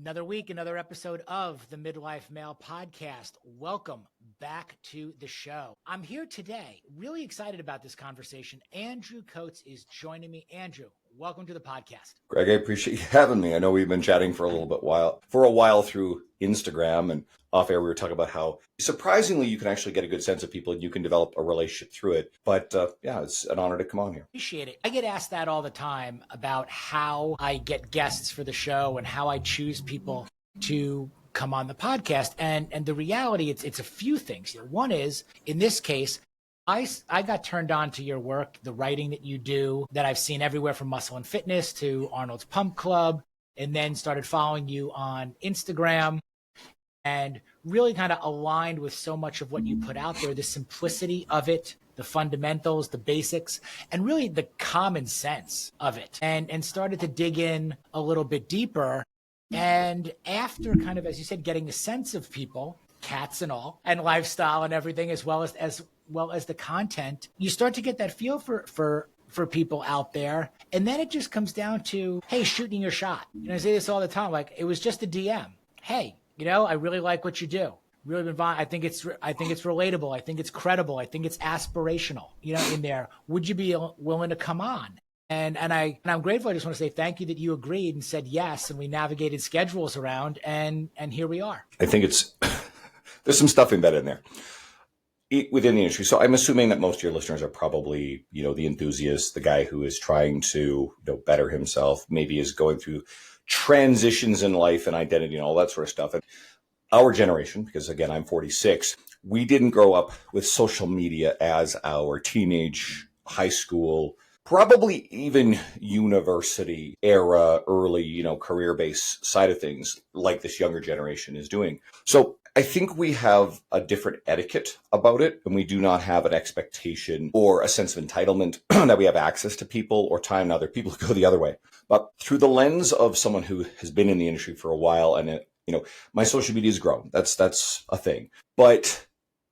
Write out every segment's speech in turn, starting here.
Another week, another episode of the Midlife Male Podcast. Welcome back to the show. I'm here today, really excited about this conversation. Andrew Coates is joining me. Andrew, welcome to the podcast. Greg, I appreciate you having me. I know we've been chatting for a while through Instagram, and off air we were talking about how surprisingly you can actually get a good sense of people and you can develop a relationship through it. But yeah, it's an honor to come on here. Appreciate it. I get asked that all the time about how I get guests for the show and how I choose people to come on the podcast. And the reality, it's a few things. One is, in this case, I got turned on to your work, the writing that you do, that I've seen everywhere from Muscle and Fitness to Arnold's Pump Club, and then started following you on Instagram and really kind of aligned with so much of what you put out there, the simplicity of it, the fundamentals, the basics, and really the common sense of it, and started to dig in a little bit deeper. And after kind of, as you said, getting a sense of people, cats and all, and lifestyle and everything, as well as the content, you start to get that feel for people out there. And then it just comes down to, hey, shooting your shot. I say this all the time, like it was just a DM. Hey, I really like what you do. Really been I think it's relatable. I think it's credible. I think it's aspirational, in there. Would you be willing to come on? And I'm grateful. I just want to say thank you that you agreed and said yes. And we navigated schedules around and here we are. I think there's some stuff embedded in there within the industry. So I'm assuming that most of your listeners are probably, the enthusiast, the guy who is trying to better himself, maybe is going through transitions in life and identity and all that sort of stuff. And our generation, because again, I'm 46, we didn't grow up with social media as our teenage, high school, probably even university era, early, career-based side of things like this younger generation is doing. So I think we have a different etiquette about it, and we do not have an expectation or a sense of entitlement that we have access to people or time to other people who go the other way. But through the lens of someone who has been in the industry for a while, and my social media has grown. That's a thing. But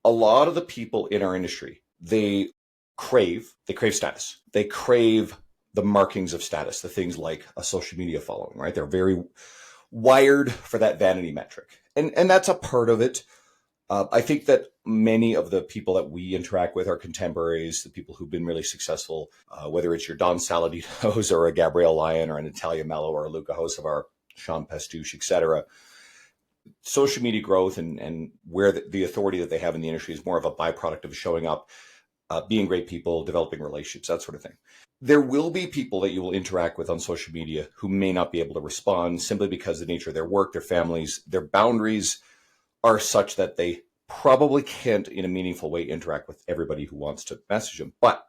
a lot of the people in our industry, they crave status. They crave the markings of status, the things like a social media following, right? They're very wired for that vanity metric. And that's a part of it. I think that many of the people that we interact with are contemporaries, the people who've been really successful, whether it's your Don Saladinos or a Gabrielle Lyon or an Natalia Mello or a Luca Hocevar, Sean Pastouche, et cetera. Social media growth and where the authority that they have in the industry is more of a byproduct of showing up, being great people, developing relationships, that sort of thing. There will be people that you will interact with on social media who may not be able to respond simply because of the nature of their work, their families, their boundaries are such that they probably can't in a meaningful way interact with everybody who wants to message them. But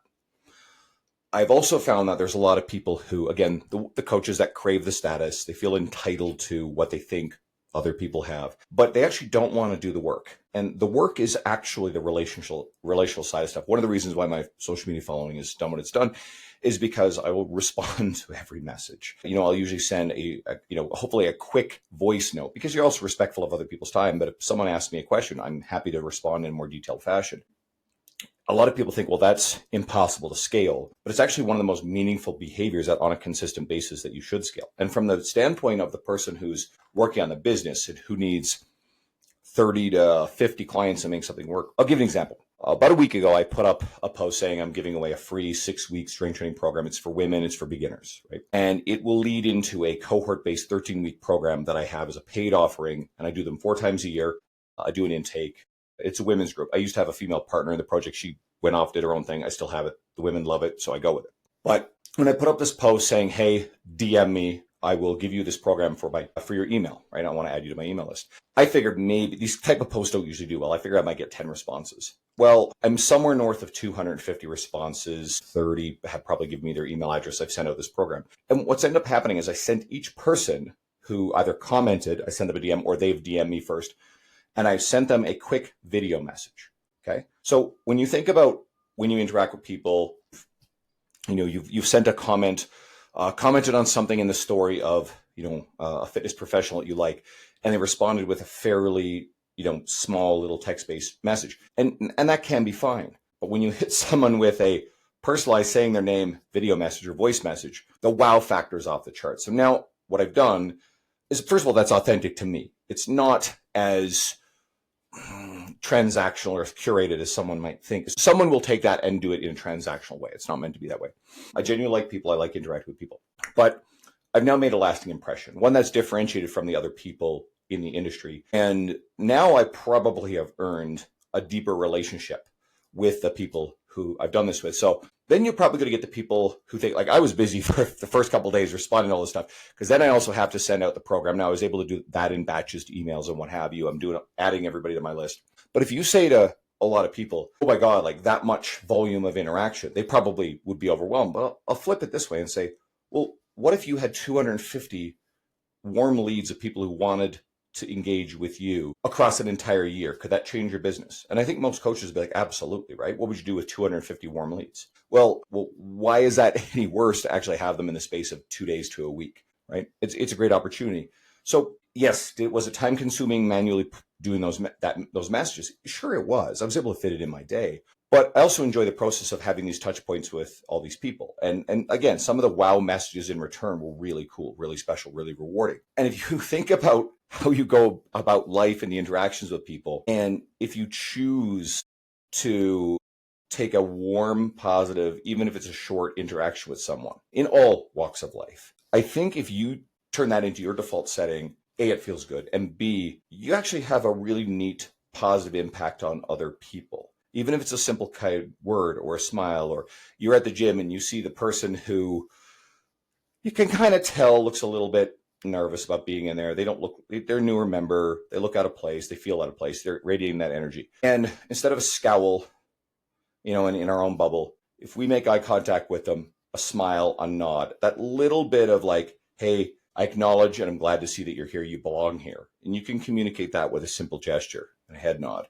I've also found that there's a lot of people who, again, the coaches that crave the status, they feel entitled to what they think other people have, but they actually don't want to do the work. And the work is actually the relational side of stuff. One of the reasons why my social media following is done what it's done is because I will respond to every message. I'll usually send hopefully a quick voice note because you're also respectful of other people's time. But if someone asks me a question, I'm happy to respond in a more detailed fashion. A lot of people think, well, that's impossible to scale, but it's actually one of the most meaningful behaviors that on a consistent basis that you should scale. And from the standpoint of the person who's working on the business and who needs 30 to 50 clients to make something work, I'll give you an example. About a week ago, I put up a post saying I'm giving away a free 6-week strength training program. It's for women. It's for beginners, right? And it will lead into a cohort-based 13-week program that I have as a paid offering. And I do them 4 times a year. I do an intake. It's a women's group. I used to have a female partner in the project. She went off, did her own thing. I still have it. The women love it, so I go with it. But when I put up this post saying, hey, DM me, I will give you this program for your email, right? I want to add you to my email list. I figured maybe these type of posts don't usually do well. I figured I might get 10 responses. Well, I'm somewhere north of 250 responses. 30 have probably given me their email address. I've sent out this program. And what's ended up happening is I sent each person who either commented, I sent them a DM, or they've DM'd me first, and I've sent them a quick video message. Okay. So when you think about when you interact with people, you've sent a comment, commented on something in the story of, a fitness professional that you like, and they responded with a fairly, small little text-based message. And that can be fine. But when you hit someone with a personalized saying their name, video message or voice message, the wow factor is off the chart. So now what I've done is, first of all, that's authentic to me. It's not as transactional or curated as someone might think. Someone will take that and do it in a transactional way. It's not meant to be that way. I genuinely like people. I like interacting with people. But I've now made a lasting impression, one that's differentiated from the other people in the industry. And now I probably have earned a deeper relationship with the people who I've done this with. So then you're probably going to get the people who think, like, I was busy for the first couple of days responding to all this stuff, because then I also have to send out the program. Now I was able to do that in batches to emails and what have you. I'm adding everybody to my list. But if you say to a lot of people, oh my God, like that much volume of interaction, they probably would be overwhelmed. But I'll flip it this way and say, well, what if you had 250 warm leads of people who wanted to engage with you across an entire year? Could that change your business? And I think most coaches would be like, absolutely, right? What would you do with 250 warm leads? Well, why is that any worse to actually have them in the space of 2 days to a week, right? It's a great opportunity. So yes, was it time consuming manually doing those messages? Sure, it was. I was able to fit it in my day. But I also enjoy the process of having these touch points with all these people. And again, some of the wow messages in return were really cool, really special, really rewarding. And if you think about how you go about life and the interactions with people, and if you choose to take a warm, positive, even if it's a short interaction with someone in all walks of life, I think if you turn that into your default setting, A, it feels good, and B, you actually have a really neat positive impact on other people. Even if it's a simple kind word or a smile, or you're at the gym and you see the person who you can kind of tell looks a little bit nervous about being in there. They're a newer member. They look out of place. They feel out of place. They're radiating that energy. And instead of a scowl, in our own bubble, if we make eye contact with them, a smile, a nod, that little bit of like, hey, I acknowledge and I'm glad to see that you're here. You belong here. And you can communicate that with a simple gesture and a head nod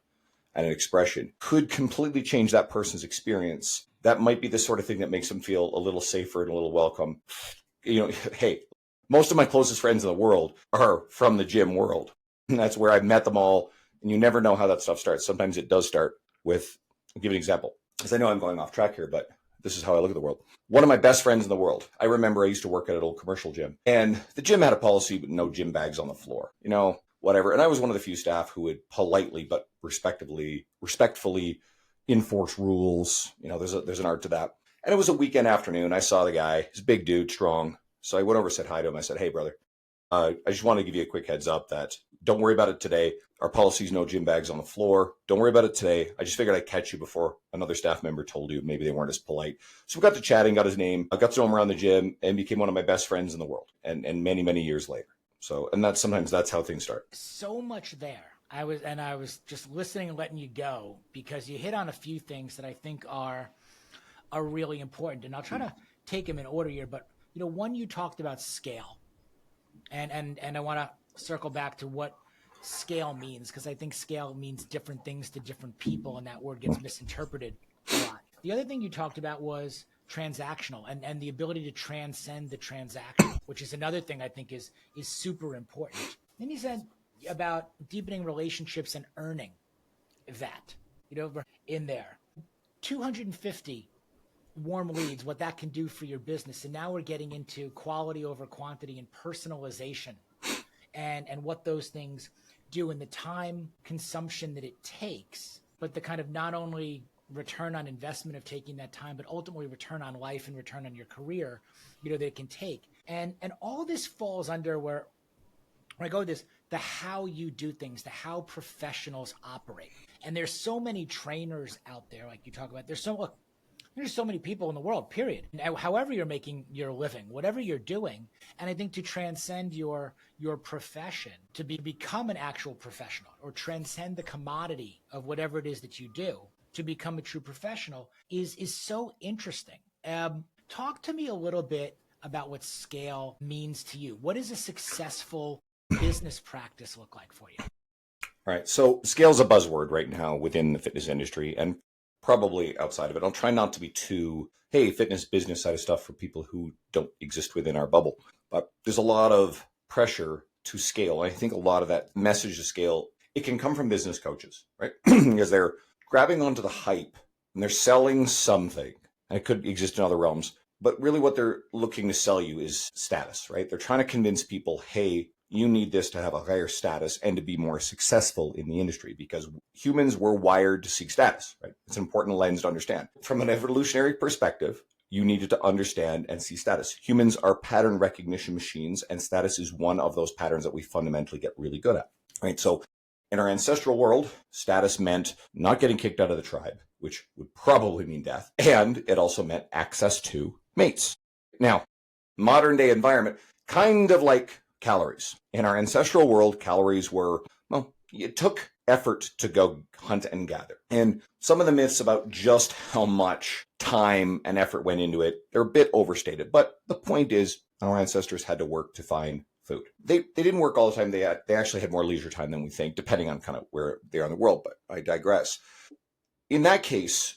and an expression, could completely change that person's experience. That might be the sort of thing that makes them feel a little safer and a little welcome. Hey, most of my closest friends in the world are from the gym world. And that's where I've met them all. And you never know how that stuff starts. Sometimes it does start with, I'll give you an example, because I know I'm going off track here, but this is how I look at the world. One of my best friends in the world, I remember I used to work at an old commercial gym, and the gym had a policy with no gym bags on the floor, whatever. And I was one of the few staff who would politely but respectfully enforce rules. There's an art to that. And it was a weekend afternoon. I saw the guy. He's a big dude, strong. So I went over, said hi to him. I said, hey, brother, I just want to give you a quick heads up that don't worry about it today. Our policy is no gym bags on the floor. Don't worry about it today. I just figured I'd catch you before another staff member told you maybe they weren't as polite. So we got to chatting, got his name. I got to know him around the gym and became one of my best friends in the world. And many, many years later. So, and sometimes that's how things start. So much there. I was just listening and letting you go, because you hit on a few things that I think are really important. And I'll try to take them in order here. But, one, you talked about scale. And I want to circle back to what scale means, because I think scale means different things to different people, and that word gets misinterpreted a lot. The other thing you talked about was transactional and the ability to transcend the transaction, which is another thing I think is super important. Then you said about deepening relationships and earning that, in there. 250 warm leads, what that can do for your business. And now we're getting into quality over quantity and personalization and what those things do, and the time consumption that it takes, but the kind of not only return on investment of taking that time, but ultimately return on life and return on your career, that it can take. And all this falls under where I go with this, the how you do things, the how professionals operate. And there's so many trainers out there, like you talk about. There's so many people in the world, period. And however you're making your living, whatever you're doing. And I think to transcend your profession, to become an actual professional, or transcend the commodity of whatever it is that you do, to become a true professional is so interesting. Talk to me a little bit about what scale means to you. What does a successful business practice look like for you? All right. So scale is a buzzword right now within the fitness industry, and probably outside of it. I'll try not to be too, fitness business side of stuff for people who don't exist within our bubble. But there's a lot of pressure to scale. I think a lot of that message to scale, it can come from business coaches, right? Because they're grabbing onto the hype and they're selling something. And it could exist in other realms. But really what they're looking to sell you is status, right? They're trying to convince people, hey, you need this to have a higher status and to be more successful in the industry, because humans were wired to seek status, right? It's an important lens to understand. From an evolutionary perspective, you needed to understand and see status. Humans are pattern recognition machines, and status is one of those patterns that we fundamentally get really good at, right? So in our ancestral world, status meant not getting kicked out of the tribe, which would probably mean death. And it also meant access to mates. Now, modern day environment, kind of like calories. In our ancestral world, calories were, well, it took effort to go hunt and gather. And some of the myths about just how much time and effort went into it, they're a bit overstated. But the point is, our ancestors had to work to find food. They didn't work all the time. They actually had more leisure time than we think, depending on kind of where they are in the world, but I digress. In that case,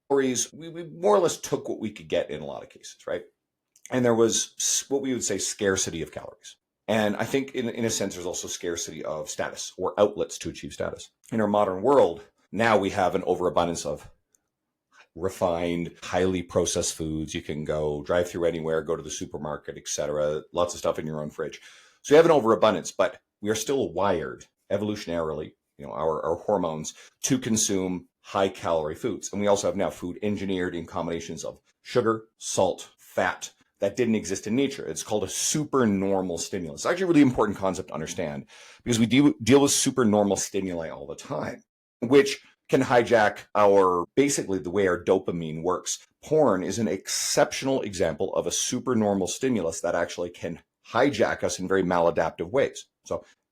calories, we more or less took what we could get in a lot of cases, right? And there was what we would say scarcity of calories. And I think in a sense, there's also scarcity of status or outlets to achieve status. In our modern world, now we have an overabundance of refined, highly processed foods. You can go drive through anywhere, go to the supermarket, etc. Lots of stuff in your own fridge. So you have an overabundance, but we are still wired evolutionarily, our hormones, to consume high calorie foods. And we also have now food engineered in combinations of sugar, salt, fat that didn't exist in nature. It's called a supernormal stimulus. It's actually a really important concept to understand, because we deal with supernormal stimuli all the time, which can hijack basically the way our dopamine works. Porn is an exceptional example of a supernormal stimulus that actually can hijack us in very maladaptive ways.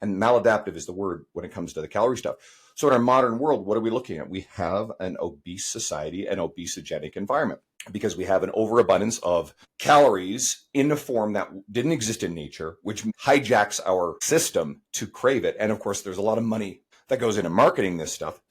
And maladaptive is the word when it comes to the calorie stuff. So in our modern world, what are we looking at? We have an obese society, an obesogenic environment, because we have an overabundance of calories in a form that didn't exist in nature, which hijacks our system to crave it. And of course, there's a lot of money that goes into marketing this stuff,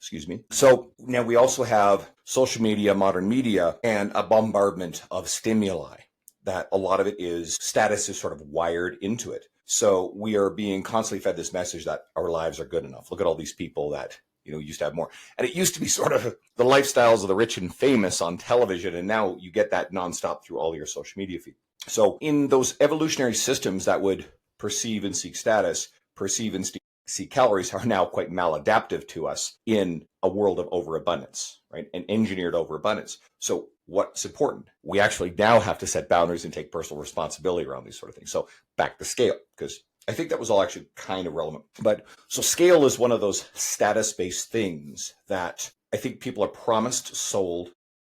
So now we also have social media, modern media, and a bombardment of stimuli that a lot of it is status is sort of wired into it. So we are being constantly fed this message that our lives are good enough. Look at all these people that, used to have more. And it used to be sort of the lifestyles of the rich and famous on television. And now you get that nonstop through all your social media feed. So in those evolutionary systems that would perceive and seek status, perceive and seek calories, are now quite maladaptive to us in a world of overabundance, right? An engineered overabundance. So what's important? We actually now have to set boundaries and take personal responsibility around these sort of things. So back to scale, because I think that was all actually kind of relevant. But so scale is one of those status-based things that I think people are promised, sold,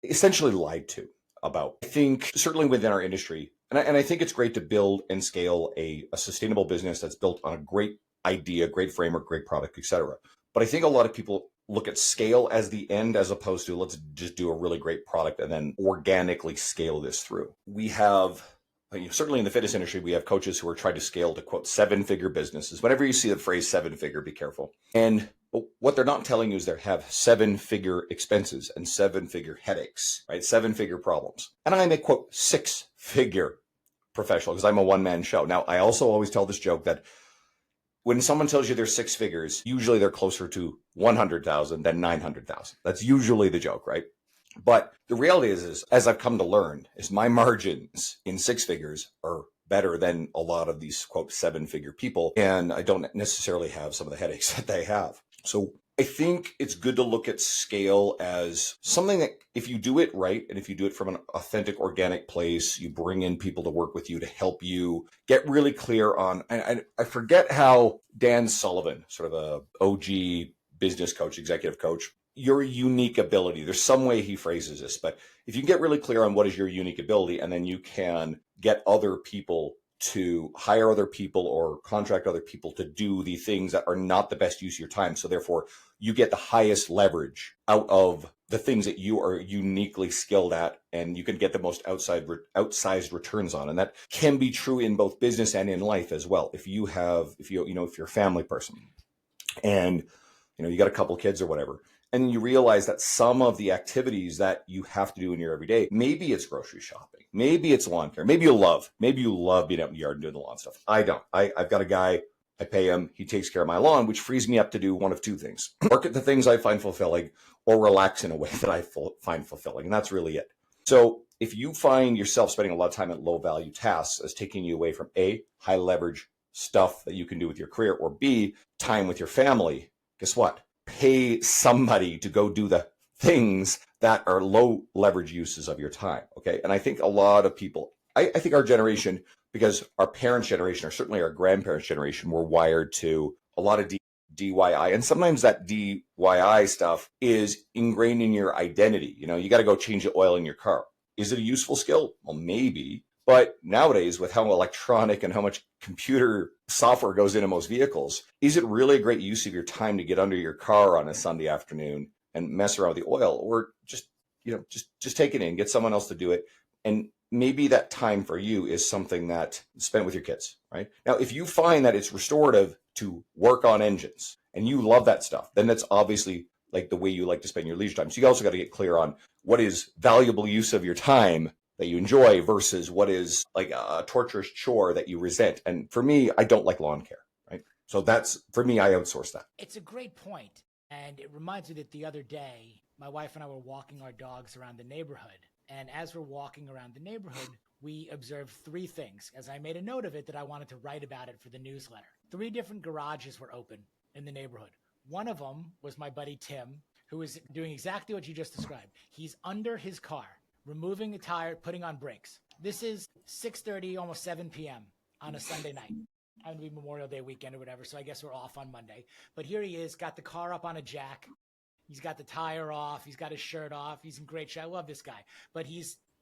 essentially lied to about. I think certainly within our industry, and I think it's great to build and scale a sustainable business that's built on a great idea, great framework, great product, etc. But I think a lot of people look at scale as the end, as opposed to let's just do a really great product and then organically scale this through. We have, certainly in the fitness industry, we have coaches who are trying to scale to quote 7-figure businesses. Whenever you see the phrase 7-figure, be careful. And what they're not telling you is they have 7-figure expenses and 7-figure headaches, right? 7-figure problems. And I'm a quote 6-figure professional because I'm a one-man show. Now, I also always tell this joke that when someone tells you they're 6 figures, usually they're closer to 100,000 than 900,000. That's usually the joke, right? But the reality is, as I've come to learn, is my margins in 6 figures are better than a lot of these, quote, 7-figure people. And I don't necessarily have some of the headaches that they have. So I think it's good to look at scale as something that if you do it right, and if you do it from an authentic, organic place, you bring in people to work with you to help you get really clear on, and I forget how Dan Sullivan, sort of a OG business coach, executive coach, your unique ability. There's some way he phrases this, but if you can get really clear on what is your unique ability, and then you can get other people to hire other people or contract other people to do the things that are not the best use of your time. So therefore, you get the highest leverage out of the things that you are uniquely skilled at, and you can get the most outsized returns on. And that can be true in both business and in life as well. If you're a family person and, you got a couple kids or whatever, and you realize that some of the activities that you have to do in your everyday, maybe it's grocery shopping, maybe it's lawn care, maybe you love being out in the yard and doing the lawn stuff. I don't. I've got a guy, I pay him, he takes care of my lawn, which frees me up to do one of two things: work at the things I find fulfilling or relax in a way that I find fulfilling. And that's really it. So if you find yourself spending a lot of time at low value tasks as taking you away from A, high leverage stuff that you can do with your career, or B, time with your family, guess what? Pay somebody to go do the things that are low leverage uses of your time. Okay. And I think a lot of people, I think our generation, because our parents' generation, or certainly our grandparents' generation, were wired to a lot of DIY. And sometimes that DIY stuff is ingrained in your identity. You know, you got to go change the oil in your car. Is it a useful skill? Well, maybe. But nowadays, with how electronic and how much computer software goes into most vehicles, is it really a great use of your time to get under your car on a Sunday afternoon and mess around with the oil, or just, just take it in, get someone else to do it? And maybe that time for you is something that spent with your kids, right? Now, if you find that it's restorative to work on engines and you love that stuff, then that's obviously like the way you like to spend your leisure time. So you also got to get clear on what is valuable use of your time that you enjoy versus what is like a torturous chore that you resent. And for me, I don't like lawn care, right? So that's, for me, I outsource that. It's a great point. And it reminds me that the other day, my wife and I were walking our dogs around the neighborhood. And as we're walking around the neighborhood, we observed three things, as I made a note of it that I wanted to write about it for the newsletter. 3 different garages were open in the neighborhood. One of them was my buddy Tim, who is doing exactly what you just described. He's under his car, removing the tire, putting on brakes. This is 6:30, almost 7 p.m. on a Sunday night. It would be Memorial Day weekend or whatever, so I guess we're off on Monday. But here he is, got the car up on a jack. He's got the tire off. He's got his shirt off. He's in great shape. I love this guy. But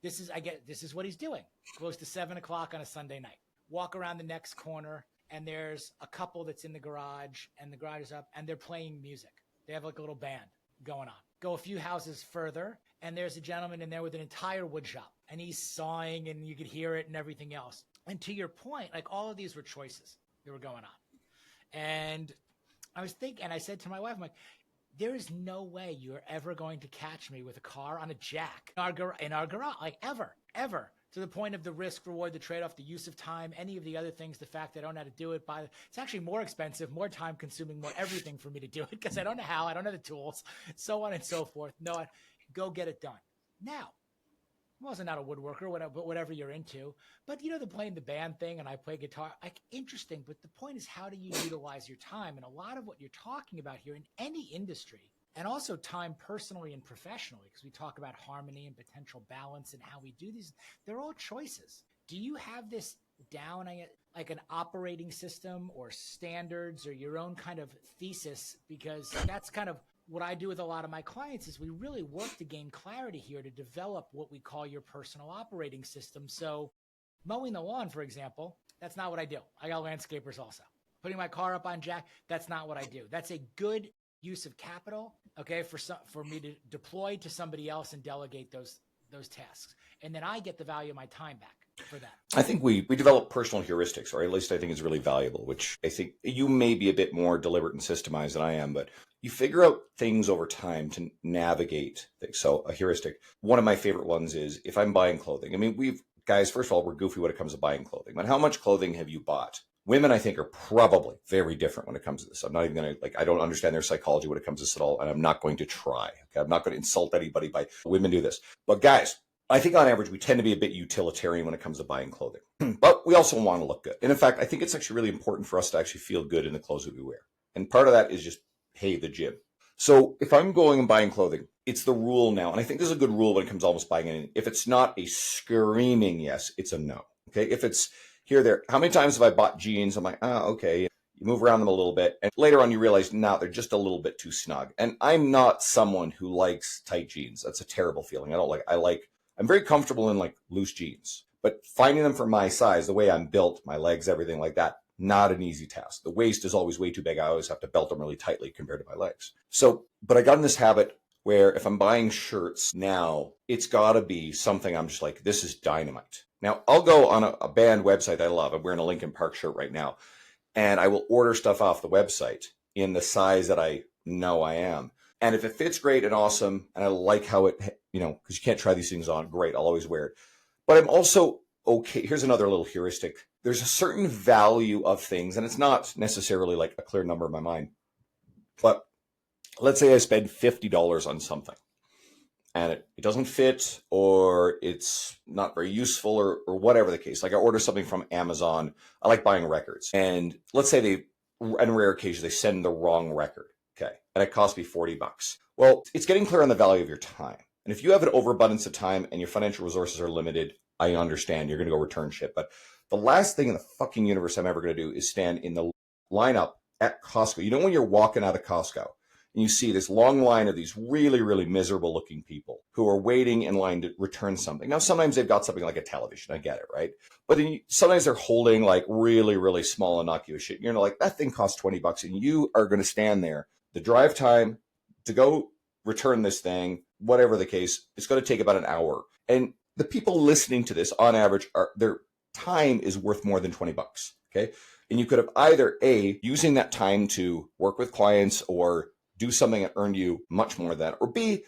this is what he's doing. Close to 7 o'clock on a Sunday night. Walk around the next corner, and there's a couple that's in the garage, and the garage is up, and they're playing music. They have like a little band going on. Go a few houses further, and there's a gentleman in there with an entire wood shop, and he's sawing, and you could hear it and everything else. And to your point, like all of these were choices that were going on. And I was thinking, and I said to my wife, I'm like, there is no way you're ever going to catch me with a car on a jack in our garage, like ever, to the point of the risk, reward, the trade-off, the use of time, any of the other things, the fact that I don't know how to do it. It's actually more expensive, more time consuming, more everything for me to do it because I don't know how, I don't have the tools, so on and so forth. No, go get it done. Now, I wasn't not a woodworker, whatever you're into, but the playing the band thing, and I play guitar, like interesting. But the point is, how do you utilize your time? And a lot of what you're talking about here in any industry, and also time personally and professionally, because we talk about harmony and potential balance and how we do these, they're all choices. Do you have this down, like an operating system or standards or your own kind of thesis? Because that's kind of what I do with a lot of my clients is we really work to gain clarity here to develop what we call your personal operating system. So mowing the lawn, for example, that's not what I do. I got landscapers also. Putting my car up on jack, that's not what I do. That's a good use of capital, okay, for me to deploy to somebody else and delegate those tasks. And then I get the value of my time back for that. I think we develop personal heuristics, or at least I think is really valuable, which I think you may be a bit more deliberate and systemized than I am, but you figure out things over time to navigate things. So a heuristic, one of my favorite ones is if I'm buying clothing. I mean, guys, first of all, we're goofy when it comes to buying clothing, but how much clothing have you bought? Women, I think, are probably very different when it comes to this. I'm not even going to, I don't understand their psychology when it comes to this at all, and I'm not going to try. Okay? I'm not going to insult anybody by women do this. But guys, I think on average, we tend to be a bit utilitarian when it comes to buying clothing. But we also want to look good. And in fact, I think it's actually really important for us to actually feel good in the clothes that we wear. And part of that is just, hey, the gym. So if I'm going and buying clothing, it's the rule now. And I think there's a good rule when it comes to almost buying anything. If it's not a screaming yes, it's a no. Okay. If it's here, there, how many times have I bought jeans? I'm like, okay. You move around them a little bit. And later on, you realize, no, they're just a little bit too snug. And I'm not someone who likes tight jeans. That's a terrible feeling. I'm very comfortable in like loose jeans, but finding them for my size, the way I'm built, my legs, everything like that, not an easy task. The waist is always way too big. I always have to belt them really tightly compared to my legs. So, but I got in this habit where if I'm buying shirts now, it's got to be something I'm just like, this is dynamite. Now, I'll go on a band website I love. I'm wearing a Linkin Park shirt right now, and I will order stuff off the website in the size that I know I am. And if it fits great and awesome, and I like how it, because you can't try these things on, great, I'll always wear it. But I'm also okay. Here's another little heuristic. There's a certain value of things, and it's not necessarily like a clear number in my mind. But let's say I spend $50 on something. and it doesn't fit, or it's not very useful, or whatever the case. Like I order something from Amazon. I like buying records. And let's say on rare occasions, they send the wrong record. Okay. And it costs me $40. Well, it's getting clear on the value of your time. And if you have an overabundance of time and your financial resources are limited, I understand you're going to go return shit. But the last thing in the fucking universe I'm ever going to do is stand in the lineup at Costco. You know, when you're walking out of Costco and you see this long line of these really, really miserable looking people who are waiting in line to return something. Now, sometimes they've got something like a television. I get it, right? But then sometimes they're holding like really, really small, innocuous shit. You're like, that thing costs $20 and you are going to stand there. The drive time to go return this thing, whatever the case, it's going to take about an hour. And the people listening to this on average their time is worth more than $20. Okay. And you could have either using that time to work with clients or do something that earned you much more than that, or B,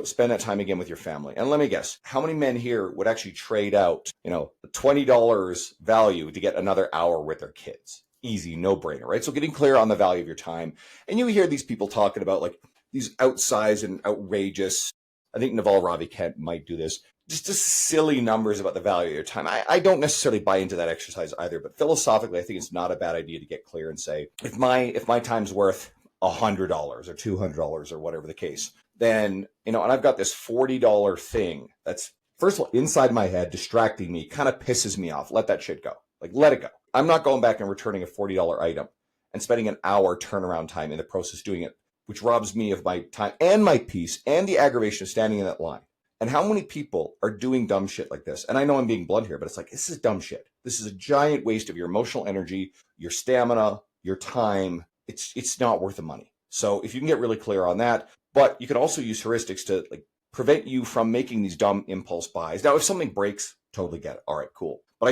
spend that time again with your family. And let me guess, how many men here would actually trade out, the $20 value to get another hour with their kids? Easy, no brainer, right? So getting clear on the value of your time. And you hear these people talking about like these outsized and outrageous, I think Naval Ravikant might do this, just silly numbers about the value of your time. I don't necessarily buy into that exercise either, but philosophically, I think it's not a bad idea to get clear and say, if my time's worth $100 or $200 or whatever the case, then, and I've got this $40 thing that's, first of all, inside my head, distracting me, kind of pisses me off. Let that shit go. Like, let it go. I'm not going back and returning a $40 item and spending an hour turnaround time in the process doing it, which robs me of my time and my peace and the aggravation of standing in that line. And how many people are doing dumb shit like this? And I know I'm being blunt here, but it's like, this is dumb shit. This is a giant waste of your emotional energy, your stamina, your time. It's not worth the money. So if you can get really clear on that, but you can also use heuristics to like prevent you from making these dumb impulse buys. Now, if something breaks, totally get it. All right, cool. But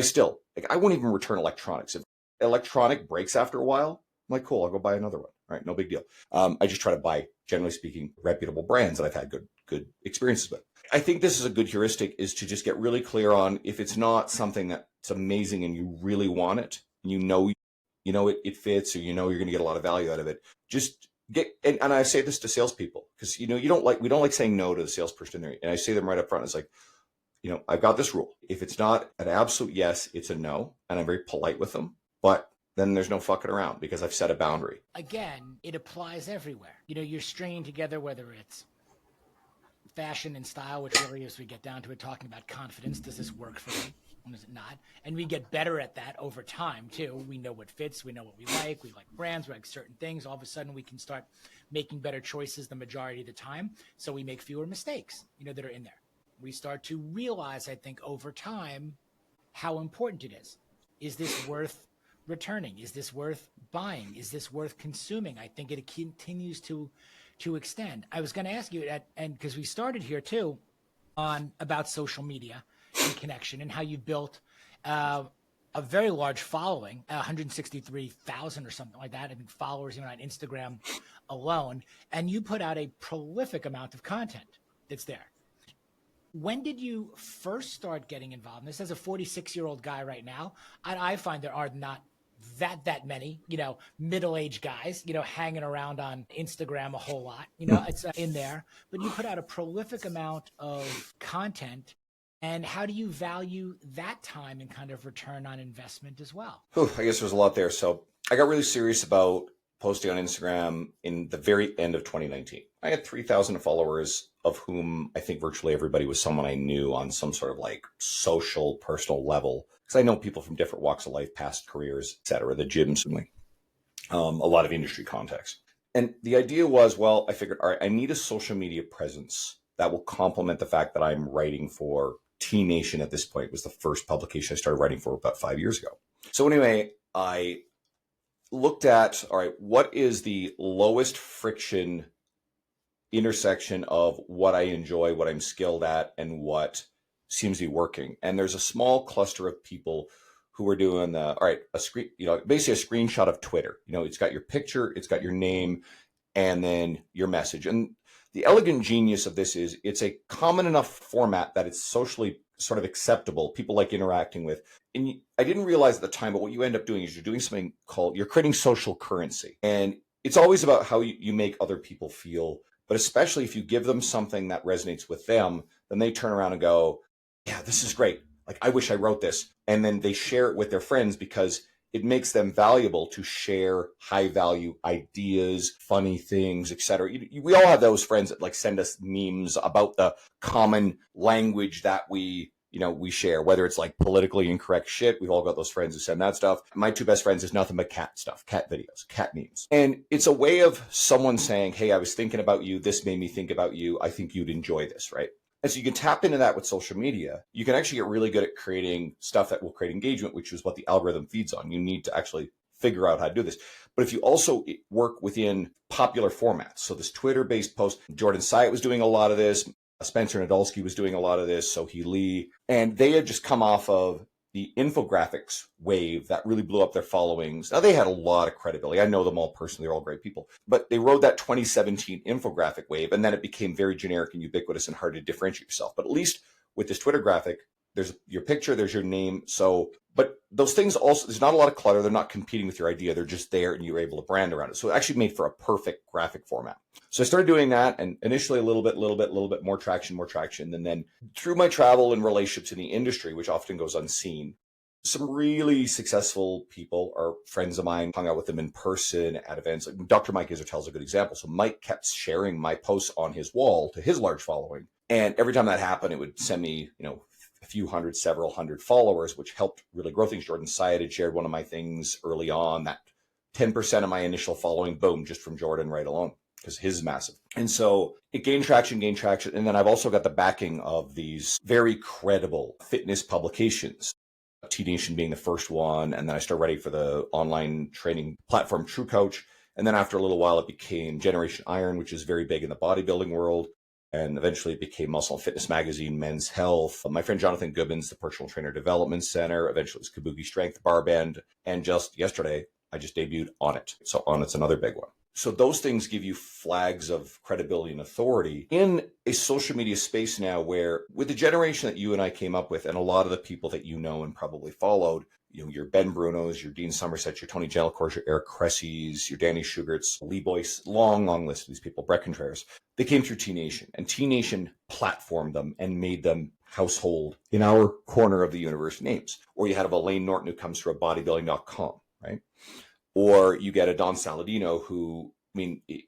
I won't even return electronics. If electronic breaks after a while, I'm like, cool, I'll go buy another one. All right, no big deal. I just try to buy, generally speaking, reputable brands that I've had good experiences with. I think this is a good heuristic, is to just get really clear on if it's not something that's amazing and you really want it, and it fits, or you're going to get a lot of value out of it. Just get, and I say this to salespeople, because we don't like saying no to the salesperson in there. And I say them right up front. It's like, I've got this rule. If it's not an absolute yes, it's a no. And I'm very polite with them, but then there's no fucking around because I've set a boundary. Again, it applies everywhere. You're stringing together, whether it's fashion and style, which really, as we get down to it, talking about confidence. Does this work for me? Does it not? And we get better at that over time too. We know what fits. We know what we like. We like brands. We like certain things. All of a sudden, we can start making better choices the majority of the time. So we make fewer mistakes, that are in there. We start to realize, I think, over time, how important it is. Is this worth returning? Is this worth buying? Is this worth consuming? I think it continues to extend. I was going to ask you, and because we started here too, on about social media and connection, and how you built a very large following, 163,000 or something like that, I think, followers on Instagram alone, and you put out a prolific amount of content that's there. When did you first start getting involved in this? As a 46-year-old guy right now, I find there are not that many, middle-aged guys, hanging around on Instagram a whole lot, it's in there, but you put out a prolific amount of content. And how do you value that time and kind of return on investment as well? I guess there's a lot there. So I got really serious about posting on Instagram in the very end of 2019. I had 3,000 followers, of whom I think virtually everybody was someone I knew on some sort of like social, personal level. Because I know people from different walks of life, past careers, et cetera, the gym, certainly, a lot of industry contacts. And the idea was, well, I figured, all right, I need a social media presence that will complement the fact that I'm writing for T Nation at this point. It was the first publication I started writing for about 5 years ago. So anyway, I looked at, all right, what is the lowest friction intersection of what I enjoy, what I'm skilled at, and what seems to be working. And there's a small cluster of people who are doing basically a screenshot of Twitter. It's got your picture, it's got your name, and then your message. And the elegant genius of this is it's a common enough format that it's socially sort of acceptable. People like interacting with. And I didn't realize at the time, but what you end up doing is you're doing something called, you're creating social currency. And it's always about how you make other people feel But especially if you give them something that resonates with them, then they turn around and go, yeah, this is great. Like, I wish I wrote this. And then they share it with their friends because it makes them valuable to share high value ideas, funny things, etc. We all have those friends that like send us memes about the common language that we share, whether it's like politically incorrect shit. We've all got those friends who send that stuff. My two best friends is nothing but cat stuff, cat videos, cat memes. And it's a way of someone saying, hey, I was thinking about you. This made me think about you. I think you'd enjoy this, right? And so you can tap into that with social media. You can actually get really good at creating stuff that will create engagement, which is what the algorithm feeds on. You need to actually figure out how to do this. But if you also work within popular formats, so this Twitter-based post, Jordan Syatt was doing a lot of this. Spencer Nadolsky was doing a lot of this, Sohee Lee. And they had just come off of the infographics wave that really blew up their followings. Now, they had a lot of credibility. I know them all personally. They're all great people. But they rode that 2017 infographic wave, and then it became very generic and ubiquitous and hard to differentiate yourself. But at least with this Twitter graphic, there's your picture, there's your name. So, but those things also, there's not a lot of clutter. They're not competing with your idea. They're just there and you're able to brand around it. So it actually made for a perfect graphic format. So I started doing that, and initially a little bit more traction. And then through my travel and relationships in the industry, which often goes unseen, some really successful people are friends of mine, hung out with them in person at events. Like Dr. Mike Isertel is a good example. So Mike kept sharing my posts on his wall to his large following. And every time that happened, it would send me, a few hundred, several hundred followers, which helped really grow things. Jordan Syatt had shared one of my things early on, that 10% of my initial following, boom, just from Jordan right alone, because his is massive. And so it gained traction. And then I've also got the backing of these very credible fitness publications, T Nation being the first one. And then I started writing for the online training platform True Coach. And then after a little while, it became Generation Iron, which is very big in the bodybuilding world. And eventually it became Muscle and Fitness Magazine, Men's Health. My friend Jonathan Gubbins, the Personal Trainer Development Center. Eventually it was Kabuki Strength Barband. And just yesterday, I just debuted Onnit. So Onnit's another big one. So those things give you flags of credibility and authority in a social media space now where, with the generation that you and I came up with, and a lot of the people that you know and probably followed, your Ben Brunos, your Dean Somersets, your Tony Gelicourts, your Eric Cressys, your Danny Sugarts, Lee Boyce, long list of these people, Brett Contreras. They came through T Nation, and T Nation platformed them and made them household in our corner of the universe names. Or you had a Elaine Norton who comes through a bodybuilding.com, right? Or you get a Don Saladino who,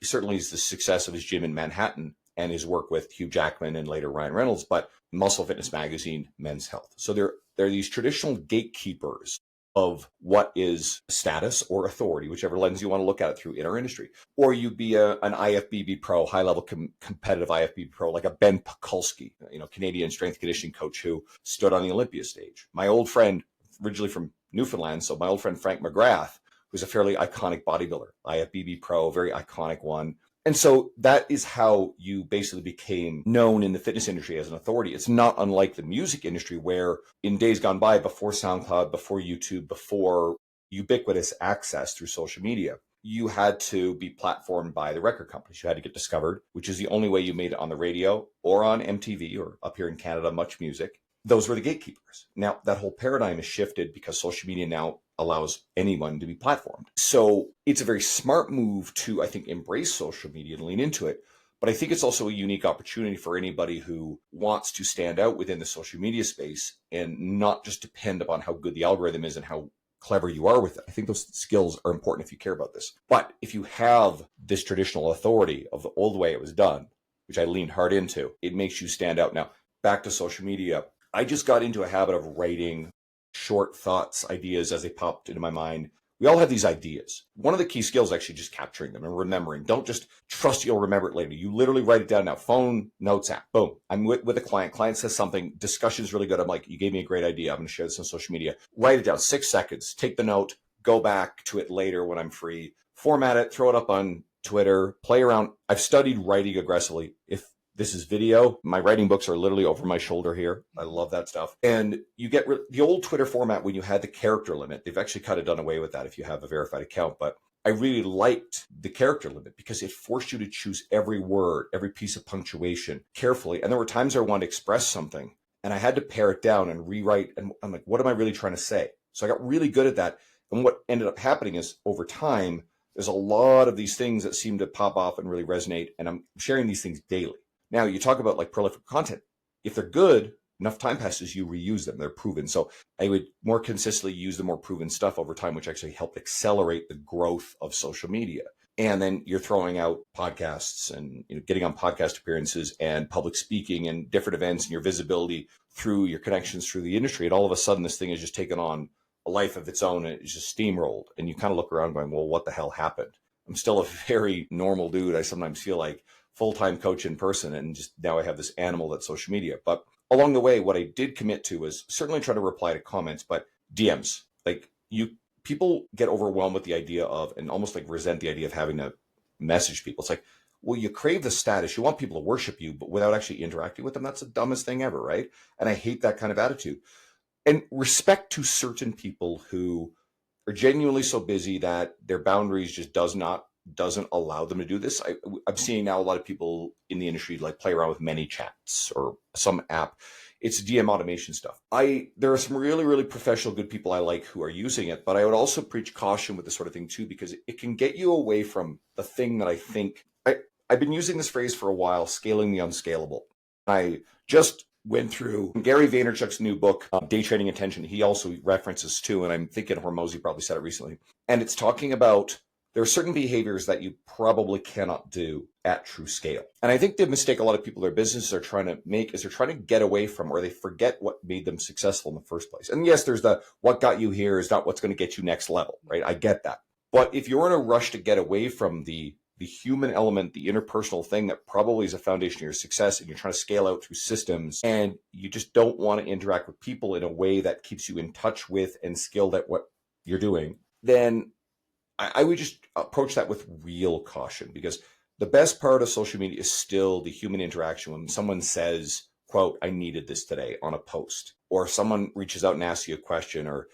certainly is the success of his gym in Manhattan and his work with Hugh Jackman and later Ryan Reynolds, but Muscle Fitness Magazine, Men's Health. So there are these traditional gatekeepers of what is status or authority, whichever lens you want to look at it through in our industry. Or you'd be an IFBB pro, high-level competitive IFBB pro, like a Ben Pakulski, Canadian strength conditioning coach who stood on the Olympia stage. My old friend, originally from Newfoundland, so my old friend Frank McGrath, who's a fairly iconic bodybuilder, IFBB pro, very iconic one. And so that is how you basically became known in the fitness industry as an authority. It's not unlike the music industry where in days gone by, before SoundCloud, before YouTube, before ubiquitous access through social media, you had to be platformed by the record companies. You had to get discovered, which is the only way you made it on the radio or on MTV or up here in Canada, Much Music. Those were the gatekeepers. Now, that whole paradigm has shifted because social media now allows anyone to be platformed. So it's a very smart move to, I think, embrace social media and lean into it. But I think it's also a unique opportunity for anybody who wants to stand out within the social media space and not just depend upon how good the algorithm is and how clever you are with it. I think those skills are important if you care about this. But if you have this traditional authority of the old way it was done, which I leaned hard into, it makes you stand out. Now, back to social media. I just got into a habit of writing short thoughts, ideas as they popped into my mind. We all have these ideas. One of the key skills is actually just capturing them and remembering. Don't just trust you'll remember it later. You literally write it down now. Phone, notes app, boom. I'm with a client. Client says something. Discussion's really good. I'm like, you gave me a great idea. I'm going to share this on social media. Write it down, 6 seconds. Take the note. Go back to it later when I'm free. Format it. Throw it up on Twitter. Play around. I've studied writing aggressively. If this is video, my writing books are literally over my shoulder here. I love that stuff. And you get the old Twitter format when you had the character limit. They've actually kind of done away with that if you have a verified account. But I really liked the character limit because it forced you to choose every word, every piece of punctuation carefully. And there were times I wanted to express something and I had to pare it down and rewrite. And I'm like, what am I really trying to say? So I got really good at that. And what ended up happening is over time, there's a lot of these things that seem to pop off and really resonate. And I'm sharing these things daily. Now, you talk about like prolific content. If they're good, enough time passes, you reuse them. They're proven. So I would more consistently use the more proven stuff over time, which actually helped accelerate the growth of social media. And then you're throwing out podcasts and getting on podcast appearances and public speaking and different events and your visibility through your connections through the industry. And all of a sudden, this thing has just taken on a life of its own and it's just steamrolled. And you kind of look around going, well, what the hell happened? I'm still a very normal dude. I sometimes feel like full-time coach in person, and just now I have this animal that's social media. But along the way, what I did commit to was certainly try to reply to comments, but DMs. Like people get overwhelmed with the idea of, and almost like resent the idea of having to message people. It's like, well, you crave the status. You want people to worship you, but without actually interacting with them. That's the dumbest thing ever, right? And I hate that kind of attitude. And respect to certain people who are genuinely so busy that their boundaries just doesn't allow them to do this. I'm seeing now a lot of people in the industry like play around with many chats or some app. It's DM automation stuff. There are some really, really professional, good people I like who are using it, but I would also preach caution with this sort of thing too, because it can get you away from the thing that I think I've been using this phrase for a while, scaling the unscalable. I just went through Gary Vaynerchuk's new book, Day Trading Attention. He also references too, and I'm thinking Hormozi probably said it recently. And it's talking about there are certain behaviors that you probably cannot do at true scale. And I think the mistake a lot of people in their businesses are trying to make is they're trying to get away from, or they forget what made them successful in the first place. And yes, there's the what got you here is not what's going to get you next level, right? I get that. But if you're in a rush to get away from the human element, the interpersonal thing that probably is a foundation of your success, and you're trying to scale out through systems, and you just don't want to interact with people in a way that keeps you in touch with and skilled at what you're doing, then I would just approach that with real caution, because the best part of social media is still the human interaction. When someone says, quote, I needed this today on a post, or someone reaches out and asks you a question, or,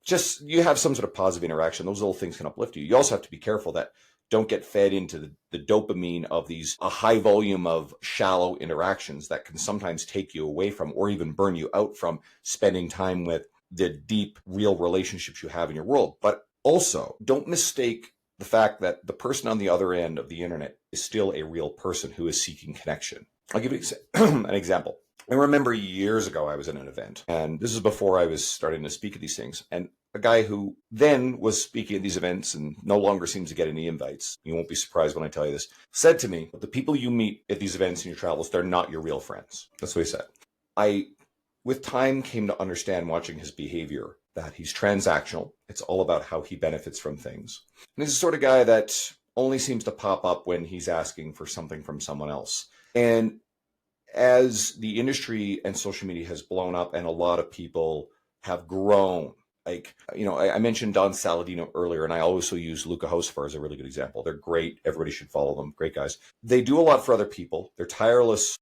just you have some sort of positive interaction. Those little things can uplift you. You also have to be careful that don't get fed into the dopamine of a high volume of shallow interactions that can sometimes take you away from, or even burn you out from, spending time with the deep, real relationships you have in your world. But also, don't mistake the fact that the person on the other end of the internet is still a real person who is seeking connection. I'll give you an example. I remember years ago, I was in an event, and this is before I was starting to speak at these things. And a guy who then was speaking at these events and no longer seems to get any invites, you won't be surprised when I tell you this, said to me, the people you meet at these events in your travels, they're not your real friends. That's what he said. I, with time, came to understand, watching his behavior, that he's transactional. It's all about how he benefits from things. And he's the sort of guy that only seems to pop up when he's asking for something from someone else. And as the industry and social media has blown up and a lot of people have grown, like, I mentioned Don Saladino earlier, and I also use Luca Hosfar as a really good example. They're great. Everybody should follow them. Great guys. They do a lot for other people. They're tireless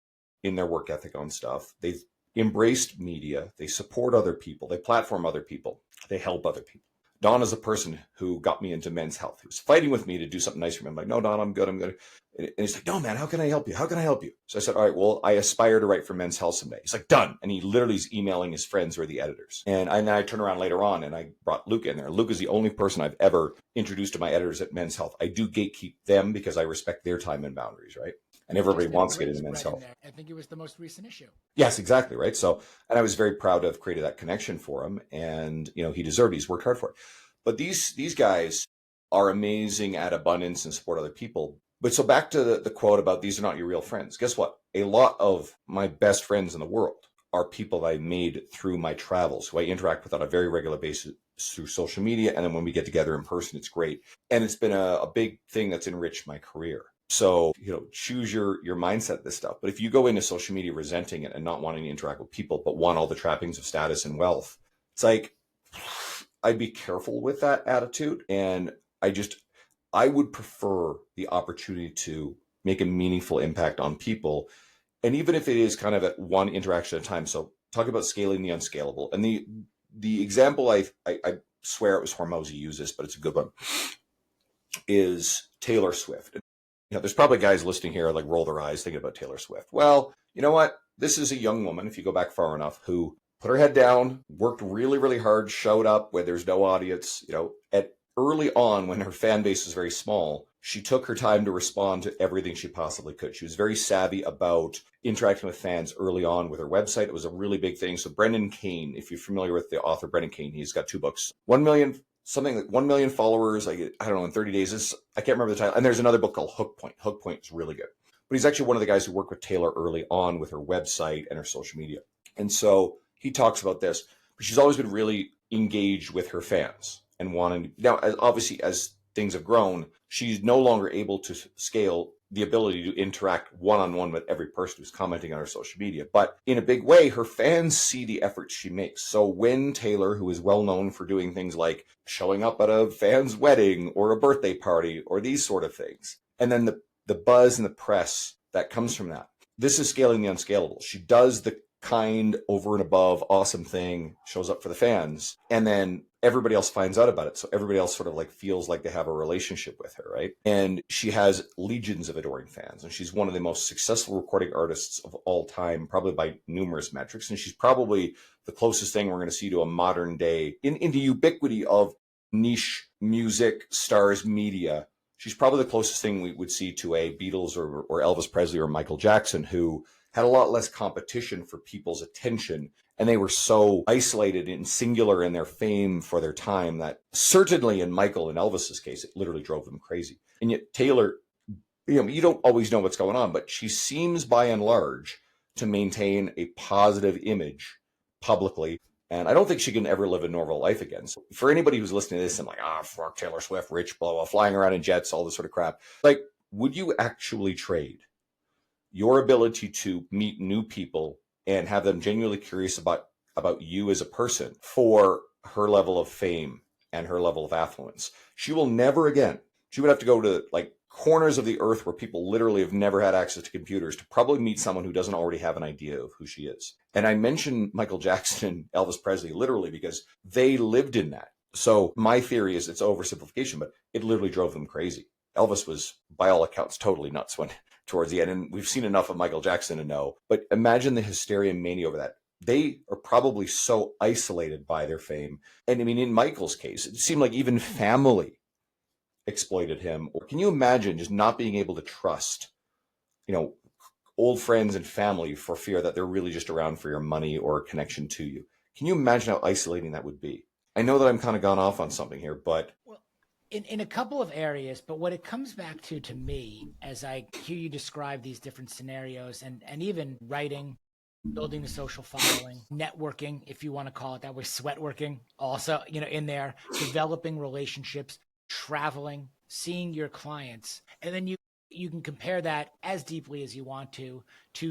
in their work ethic on stuff. They've embraced media. They support other people. They platform other people. They help other people. Don is a person who got me into Men's Health. He was fighting with me to do something nice for me. I'm like, no, Don, I'm good. And he's like, no, man, how can I help you? How can I help you? So I said, all right, well, I aspire to write for Men's Health someday. He's like, done. And he literally is emailing his friends who are the editors. And I turned around later on and I brought Luke in there. Luke is the only person I've ever introduced to my editors at Men's Health. I do gatekeep them because I respect their time and boundaries, right? And everybody wants to get into Men's Health. I think it was the most recent issue. Yes, exactly, right? So, and I was very proud to have created that connection for him. And, he deserved it. He's worked hard for it. But these guys are amazing at abundance and support other people. But so back to the quote about these are not your real friends. Guess what? A lot of my best friends in the world are people that I made through my travels, who I interact with on a very regular basis through social media. And then when we get together in person, it's great. And it's been a big thing that's enriched my career. So, choose your mindset, this stuff. But if you go into social media resenting it and not wanting to interact with people, but want all the trappings of status and wealth, it's like, I'd be careful with that attitude. And I would prefer the opportunity to make a meaningful impact on people. And even if it is kind of at one interaction at a time. So talk about scaling the unscalable. And the example, I swear it was Hormozi used this, but it's a good one, is Taylor Swift. There's probably guys listening here like roll their eyes thinking about Taylor Swift. Well, you know what? This is a young woman, if you go back far enough, who put her head down, worked really, really hard, showed up where there's no audience, at early on, when her fan base was very small, she took her time to respond to everything she possibly could. She was very savvy about interacting with fans early on with her website. It was a really big thing. So Brendan Kane, if you're familiar with the author Brendan Kane, he's got 2 books, 1 million, something like 1 million followers. I don't know, in 30 days. I can't remember the title. And there's another book called Hook Point. Hook Point is really good. But he's actually one of the guys who worked with Taylor early on with her website and her social media. And so he talks about this, but she's always been really engaged with her fans and wanting. Now, obviously, as things have grown, she's no longer able to scale the ability to interact one-on-one with every person who's commenting on her social media. But in a big way, her fans see the efforts she makes. So when Taylor, who is well known for doing things like showing up at a fan's wedding or a birthday party or these sort of things, and then the buzz and the press that comes from that, this is scaling the unscalable. She does the kind, over and above, awesome thing, shows up for the fans, and then everybody else finds out about it. So everybody else sort of like feels like they have a relationship with her, right? And she has legions of adoring fans, and she's one of the most successful recording artists of all time, probably by numerous metrics. And she's probably the closest thing we're going to see to a modern day in the ubiquity of niche music, stars, media. She's probably the closest thing we would see to a Beatles or Elvis Presley or Michael Jackson, who had a lot less competition for people's attention. And they were so isolated and singular in their fame for their time that certainly in Michael and Elvis's case, it literally drove them crazy. And yet Taylor, you don't always know what's going on, but she seems by and large to maintain a positive image publicly. And I don't think she can ever live a normal life again. So for anybody who's listening to this and like, fuck Taylor Swift, rich, blah, blah, flying around in jets, all this sort of crap, like, would you actually trade your ability to meet new people and have them genuinely curious about you as a person for her level of fame and her level of affluence? She will never again. She would have to go to like corners of the earth where people literally have never had access to computers to probably meet someone who doesn't already have an idea of who she is. And I mentioned Michael Jackson and Elvis Presley literally because they lived in that. So my theory is it's oversimplification, but it literally drove them crazy. Elvis was, by all accounts, totally nuts when towards the end. And we've seen enough of Michael Jackson to know. But imagine the hysteria and mania over that. They are probably so isolated by their fame. And I mean, in Michael's case, it seemed like even family exploited him. Or can you imagine just not being able to trust, old friends and family for fear that they're really just around for your money or connection to you? Can you imagine how isolating that would be? I know that I'm kind of gone off on something here, but in a couple of areas, but what it comes back to me, as I hear you describe these different scenarios and even writing, building the social following, networking, if you want to call it that way, sweat working also, in there, developing relationships, traveling, seeing your clients, and then you can compare that as deeply as you want to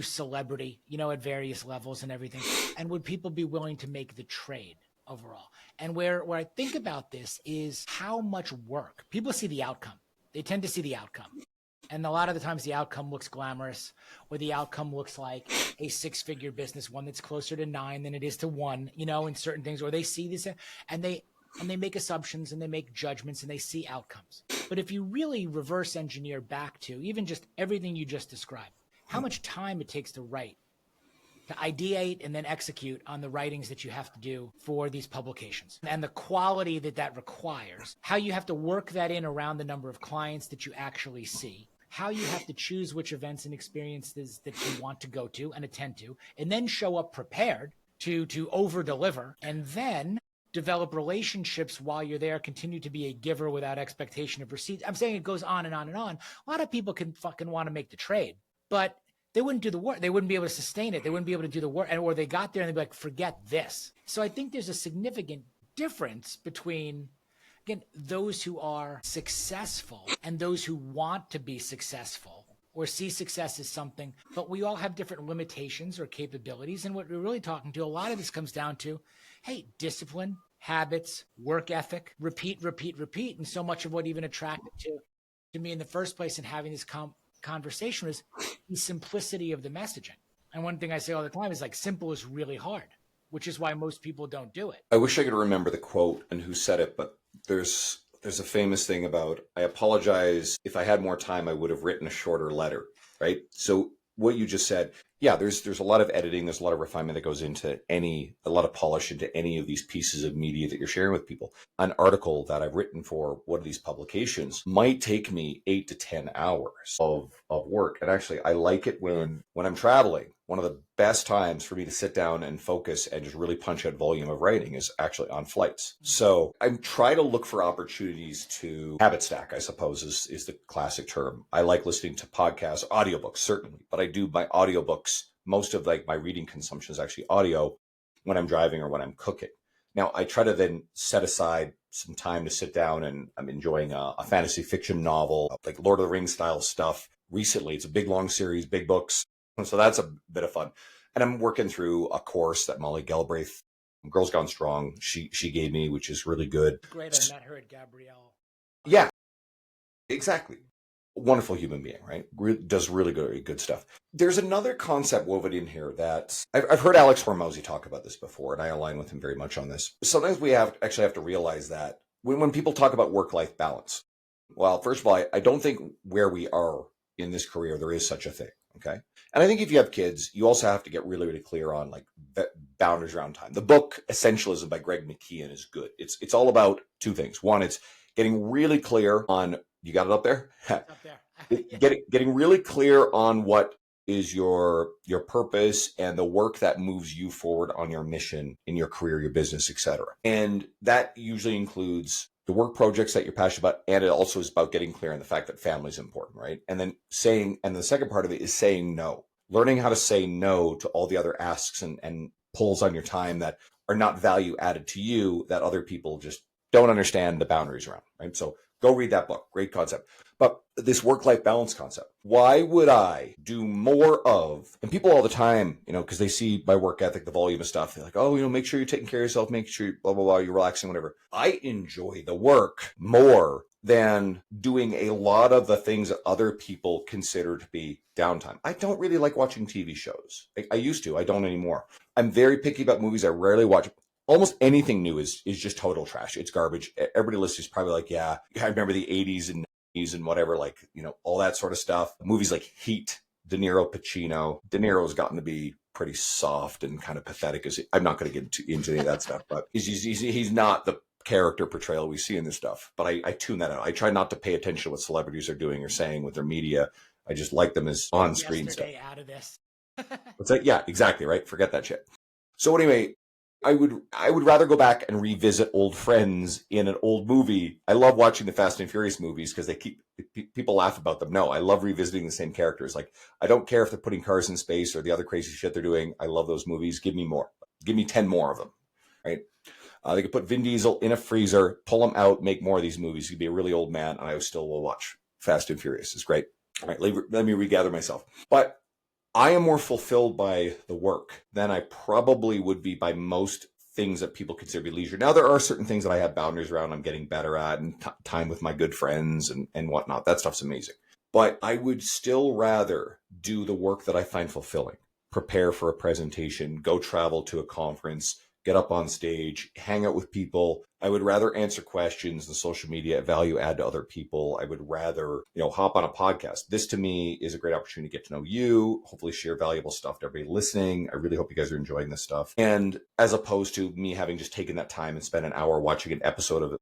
celebrity, at various levels and everything. And would people be willing to make the trade overall? And where I think about this is how much work people see the outcome. They tend to see the outcome. And a lot of the times the outcome looks glamorous, or the outcome looks like a 6-figure business, one that's closer to 9 than it is to 1, in certain things, or they see this and they make assumptions and they make judgments and they see outcomes. But if you really reverse engineer back to even just everything you just described, how much time it takes to write, to ideate and then execute on the writings that you have to do for these publications, and the quality that requires, how you have to work that in around the number of clients that you actually see, how you have to choose which events and experiences that you want to go to and attend to, and then show up prepared to over deliver, and then develop relationships while you're there, continue to be a giver without expectation of receipts. I'm saying it goes on and on and on. A lot of people can fucking want to make the trade, but they wouldn't do the work. They wouldn't be able to sustain it. They wouldn't be able to do the work. Or they got there and they'd be like, forget this. So I think there's a significant difference between, again, those who are successful and those who want to be successful or see success as something, but we all have different limitations or capabilities. And what we're really talking to, a lot of this comes down to, hey, discipline, habits, work ethic, repeat. And so much of what even attracted to me in the first place in having this conversation is the simplicity of the messaging. And one thing I say all the time is like, simple is really hard, which is why most people don't do it. I wish I could remember the quote and who said it, but there's a famous thing about, I apologize, if I had more time, I would have written a shorter letter, right? So what you just said, yeah, there's a lot of editing, there's a lot of refinement that goes into a lot of polish into any of these pieces of media that you're sharing with people. An article that I've written for one of these publications might take me 8 to 10 hours of work. And actually, I like it when I'm traveling. One of the best times for me to sit down and focus and just really punch out volume of writing is actually on flights. So I'm trying to look for opportunities to habit stack, I suppose is the classic term. I like listening to podcasts, audiobooks, certainly, but I do my audiobooks. Most of like my reading consumption is actually audio when I'm driving or when I'm cooking. Now I try to then set aside some time to sit down, and I'm enjoying a fantasy fiction novel, like Lord of the Rings style stuff. Recently, it's a big long series, big books. And so that's a bit of fun. And I'm working through a course that Molly Galbraith, Girls Gone Strong, she gave me, which is really good. Great. I met her at Gabrielle. Yeah, exactly. Wonderful human being, right? Does really good stuff. There's another concept woven in here that I've heard Alex Hormozy talk about this before, and I align with him very much on this. Sometimes we have to realize that when people talk about work-life balance, well, first of all, I don't think where we are in this career, there is such a thing. Okay. And I think if you have kids, you also have to get really, really clear on like boundaries around time. The book Essentialism by Greg McKeown is good. It's all about two things. One, it's getting really clear on, you got it up there? Up there. Getting really clear on what is your purpose and the work that moves you forward on your mission in your career, your business, etc. And that usually includes the work projects that you're passionate about, and it also is about getting clear on the fact that family is important, right? And then the second part of it is saying no, learning how to say no to all the other asks and pulls on your time that are not value added to you, that other people just don't understand the boundaries around, right? So go read that book. Great concept. But this work-life balance concept, why would I do more of, and people all the time, because they see my work ethic, the volume of stuff, they're like, oh, make sure you're taking care of yourself, make sure blah, blah, blah, you're relaxing, whatever. I enjoy the work more than doing a lot of the things that other people consider to be downtime. I don't really like watching TV shows. I used to, I don't anymore. I'm very picky about movies. I rarely watch. Almost anything new is just total trash. It's garbage. Everybody listening is probably like, yeah, I remember the 80s and 90s and whatever, like, all that sort of stuff. Movies like Heat, De Niro, Pacino. De Niro's gotten to be pretty soft and kind of pathetic. I'm not going to get into any of that stuff, but he's not the character portrayal we see in this stuff. But I tune that out. I try not to pay attention to what celebrities are doing or saying with their media. I just like them as on-screen stuff. Out of this. What's that? Yeah, exactly, right? Forget that shit. So anyway, I would rather go back and revisit old friends in an old movie. I love watching the Fast and Furious movies because people laugh about them. No, I love revisiting the same characters. Like, I don't care if they're putting cars in space or the other crazy shit they're doing. I love those movies. Give me more. Give me 10 more of them, right? They could put Vin Diesel in a freezer, pull him out, make more of these movies. He'd be a really old man, and I still will watch Fast and Furious. It's great. All right, let me regather myself. But I am more fulfilled by the work than I probably would be by most things that people consider to be leisure. Now, there are certain things that I have boundaries around, I'm getting better at, and time with my good friends and whatnot. That stuff's amazing. But I would still rather do the work that I find fulfilling. Prepare for a presentation, go travel to a conference, get up on stage, hang out with people. I would rather answer questions and social media value add to other people. I would rather, hop on a podcast. This to me is a great opportunity to get to know you, hopefully share valuable stuff to everybody listening. I really hope you guys are enjoying this stuff. And as opposed to me having just taken that time and spent an hour watching an episode of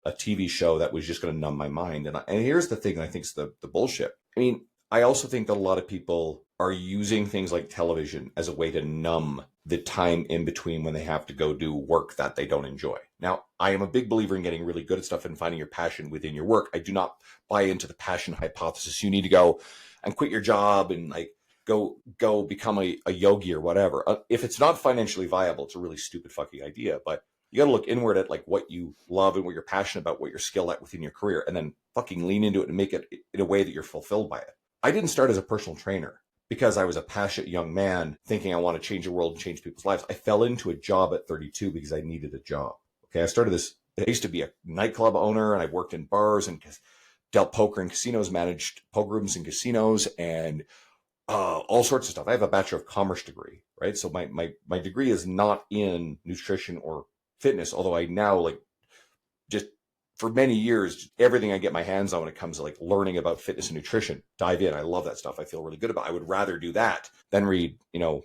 a TV show that was just going to numb my mind. And here's the thing I think is the bullshit. I mean, I also think that a lot of people are using things like television as a way to numb the time in between when they have to go do work that they don't enjoy. Now, I am a big believer in getting really good at stuff and finding your passion within your work. I do not buy into the passion hypothesis. You need to go and quit your job and like go become a yogi or whatever. If it's not financially viable, it's a really stupid fucking idea. But you got to look inward at like what you love and what you're passionate about, what you're skilled at within your career, and then fucking lean into it and make it in a way that you're fulfilled by it. I didn't start as a personal trainer because I was a passionate young man thinking I want to change the world and change people's lives. I fell into a job at 32 because I needed a job. Okay, I started this. I used to be a nightclub owner, and I worked in bars and dealt poker in casinos, managed poker rooms in casinos, and all sorts of stuff. I have a Bachelor of Commerce degree, right? So my degree is not in nutrition or fitness, although I now like just for many years, everything I get my hands on when it comes to like learning about fitness and nutrition, dive in. I love that stuff. I feel really good about it. I would rather do that than read,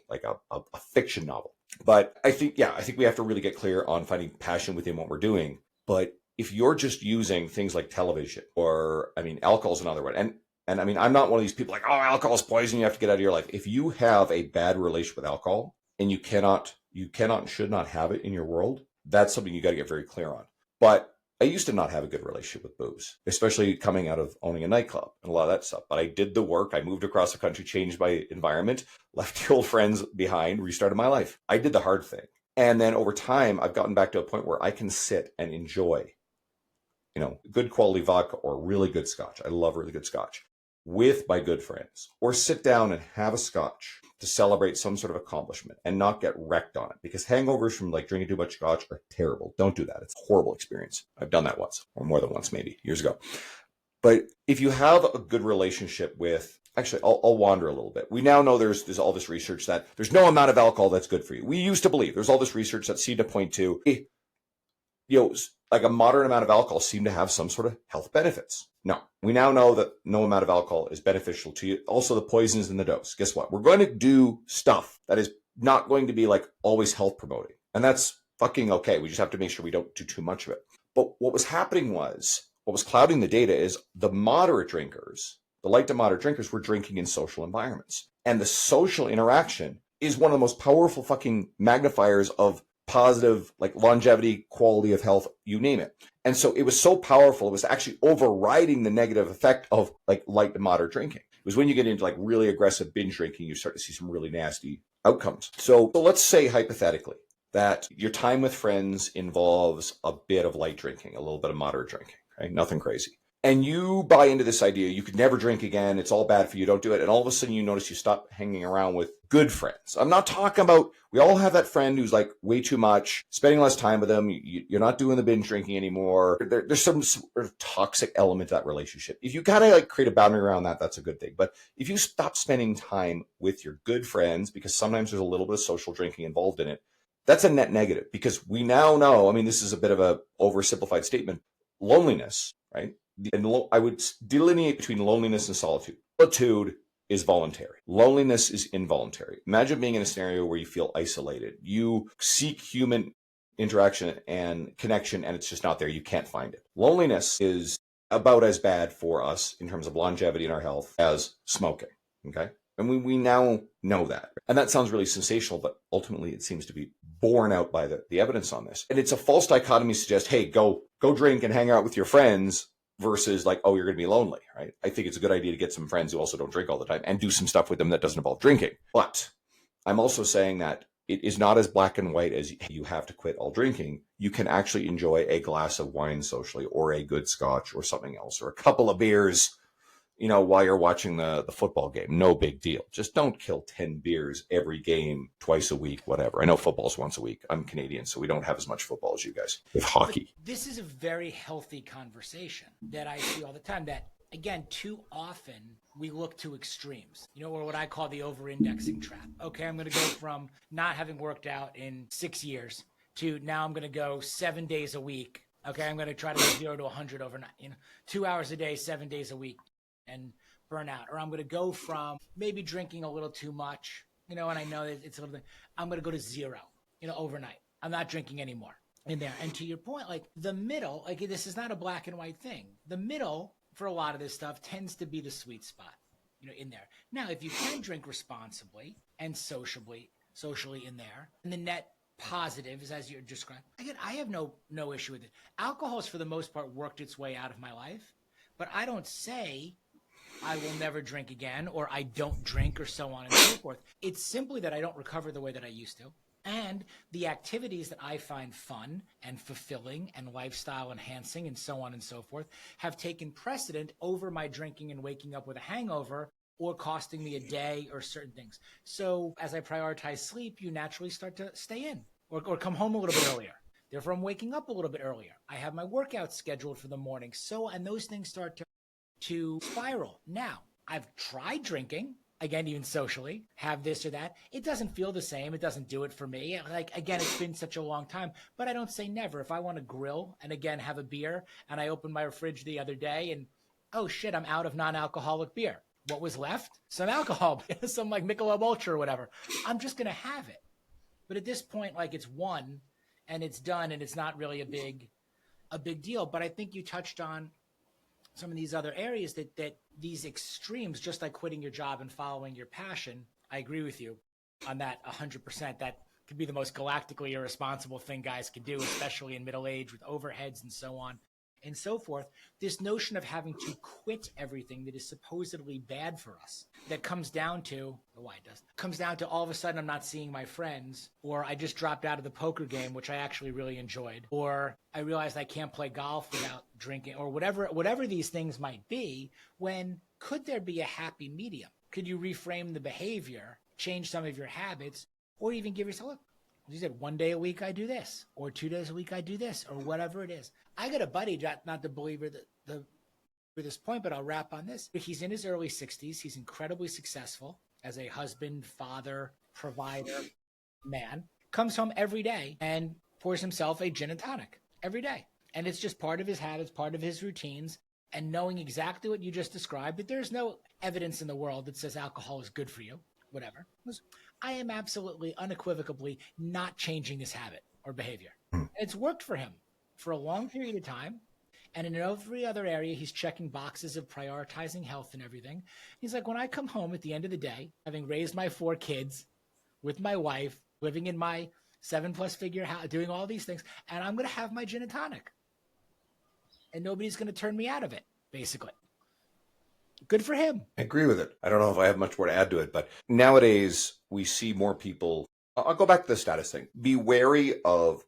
like a fiction novel. But I think we have to really get clear on finding passion within what we're doing. But if you're just using things like television or, alcohol is another one. And I'm not one of these people like, oh, alcohol is poison, you have to get out of your life. If you have a bad relationship with alcohol and you cannot and should not have it in your world, that's something you got to get very clear on. But I used to not have a good relationship with booze, especially coming out of owning a nightclub and a lot of that stuff. But I did the work. I moved across the country, changed my environment, left the old friends behind, restarted my life. I did the hard thing. And then over time, I've gotten back to a point where I can sit and enjoy, good quality vodka or really good scotch. I love really good scotch with my good friends, or sit down and have a scotch to celebrate some sort of accomplishment and not get wrecked on it, because hangovers from like drinking too much scotch are terrible. Don't do that. It's a horrible experience. I've done that once, or more than once, maybe years ago. But if you have a good relationship with, actually, I'll wander a little bit. We now know there's all this research that there's no amount of alcohol that's good for you. We used to believe there's all this research that seemed to point to, like a moderate amount of alcohol seemed to have some sort of health benefits. No, we now know that no amount of alcohol is beneficial to you. Also, the poison is in the dose. Guess what? We're going to do stuff that is not going to be like always health promoting. And that's fucking okay. We just have to make sure we don't do too much of it. But what was clouding the data is the moderate drinkers, the light to moderate drinkers, were drinking in social environments. And the social interaction is one of the most powerful fucking magnifiers of positive, like longevity, quality of health, you name it. And so it was so powerful, it was actually overriding the negative effect of like light to moderate drinking. It was when you get into like really aggressive binge drinking, you start to see some really nasty outcomes. So let's say hypothetically that your time with friends involves a bit of light drinking, a little bit of moderate drinking, right? Nothing crazy. And you buy into this idea, you could never drink again, it's all bad for you, don't do it. And all of a sudden you notice you stop hanging around with good friends. I'm not talking about, we all have that friend who's like way too much, spending less time with them, you're not doing the binge drinking anymore. There's some sort of toxic element to that relationship. If you kind of like create a boundary around that, that's a good thing. But if you stop spending time with your good friends, because sometimes there's a little bit of social drinking involved in it, that's a net negative, because we now know, this is a bit of a oversimplified statement, loneliness, right? And I would delineate between loneliness and solitude. Solitude is voluntary. Loneliness is involuntary. Imagine being in a scenario where you feel isolated. You seek human interaction and connection, and it's just not there. You can't find it. Loneliness is about as bad for us in terms of longevity in our health as smoking. Okay? And we now know that. And that sounds really sensational, but ultimately it seems to be borne out by the evidence on this. And it's a false dichotomy to suggest, hey, go drink and hang out with your friends, versus like, oh, you're going to be lonely, right? I think it's a good idea to get some friends who also don't drink all the time and do some stuff with them that doesn't involve drinking. But I'm also saying that it is not as black and white as you have to quit all drinking. You can actually enjoy a glass of wine socially, or a good scotch or something else, or a couple of beers, while you're watching the football game. No big deal. Just don't kill 10 beers every game, twice a week, whatever. I know football's once a week. I'm Canadian, so we don't have as much football as you guys with hockey. But this is a very healthy conversation that I see all the time, that, again, too often we look to extremes, or what I call the over-indexing trap. Okay, I'm going to go from not having worked out in 6 years to now I'm going to go 7 days a week. Okay, I'm going to try to go 0 to 100 overnight, 2 hours a day, 7 days a week, and burn out. Or I'm going to go from maybe drinking a little too much, and I know that it's a little bit, I'm going to go to 0, overnight. I'm not drinking anymore in there. And to your point, like the middle, like this is not a black and white thing. The middle for a lot of this stuff tends to be the sweet spot, in there. Now, if you can drink responsibly and socially in there, and the net positive is as you're describing, again, I have no issue with it. Alcohol has for the most part worked its way out of my life, but I don't say I will never drink again, or I don't drink, or so on and so forth. It's simply that I don't recover the way that I used to. And the activities that I find fun and fulfilling and lifestyle enhancing and so on and so forth have taken precedent over my drinking and waking up with a hangover, or costing me a day, or certain things. So as I prioritize sleep, you naturally start to stay in, or come home a little bit earlier. Therefore, I'm waking up a little bit earlier. I have my workout scheduled for the morning. And those things start to spiral. Now, I've tried drinking. again, even socially, have this or that. It doesn't feel the same. It doesn't do it for me. Like, again, it's been such a long time, but I don't say never. If I want to grill and again, have a beer, and I opened my fridge the other day and, oh shit, I'm out of non-alcoholic beer. What was left? Some alcohol, some like Michelob Ultra or whatever. I'm just going to have it. But at this point, like, it's one and it's done, and it's not really a big deal. But I think you touched on some of these other areas that these extremes, just like quitting your job and following your passion. I agree with you on that 100%. That could be the most galactically irresponsible thing guys can do, especially in middle age with overheads and so on and so forth. This notion of having to quit everything that is supposedly bad for us, that comes down to, why it doesn't, comes down to all of a sudden I'm not seeing my friends, or I just dropped out of the poker game, which I actually really enjoyed, or I realized I can't play golf without drinking, or whatever these things might be. When could there be a happy medium? Could you reframe the behavior, change some of your habits, or even give yourself, look, you said 1 day a week I do this, or 2 days a week I do this, or whatever it is. I got a buddy, not the believer for this point, but I'll wrap on this. He's in his early 60s. He's incredibly successful as a husband, father, provider, man. Comes home every day and pours himself a gin and tonic every day. And it's just part of his habits, part of his routines, and knowing exactly what you just described, that there's no evidence in the world that says alcohol is good for you, whatever. I am absolutely, unequivocally not changing this habit or behavior. And it's worked for him for a long period of time. And in every other area, he's checking boxes of prioritizing health and everything. He's like, when I come home at the end of the day, having raised my 4 kids with my wife, living in my 7+ figure house, doing all these things, and I'm going to have my gin and tonic. And nobody's going to turn me out of it, basically. Good for him. I agree with it. I don't know if I have much more to add to it, but nowadays we see more people. I'll go back to the status thing. Be wary of,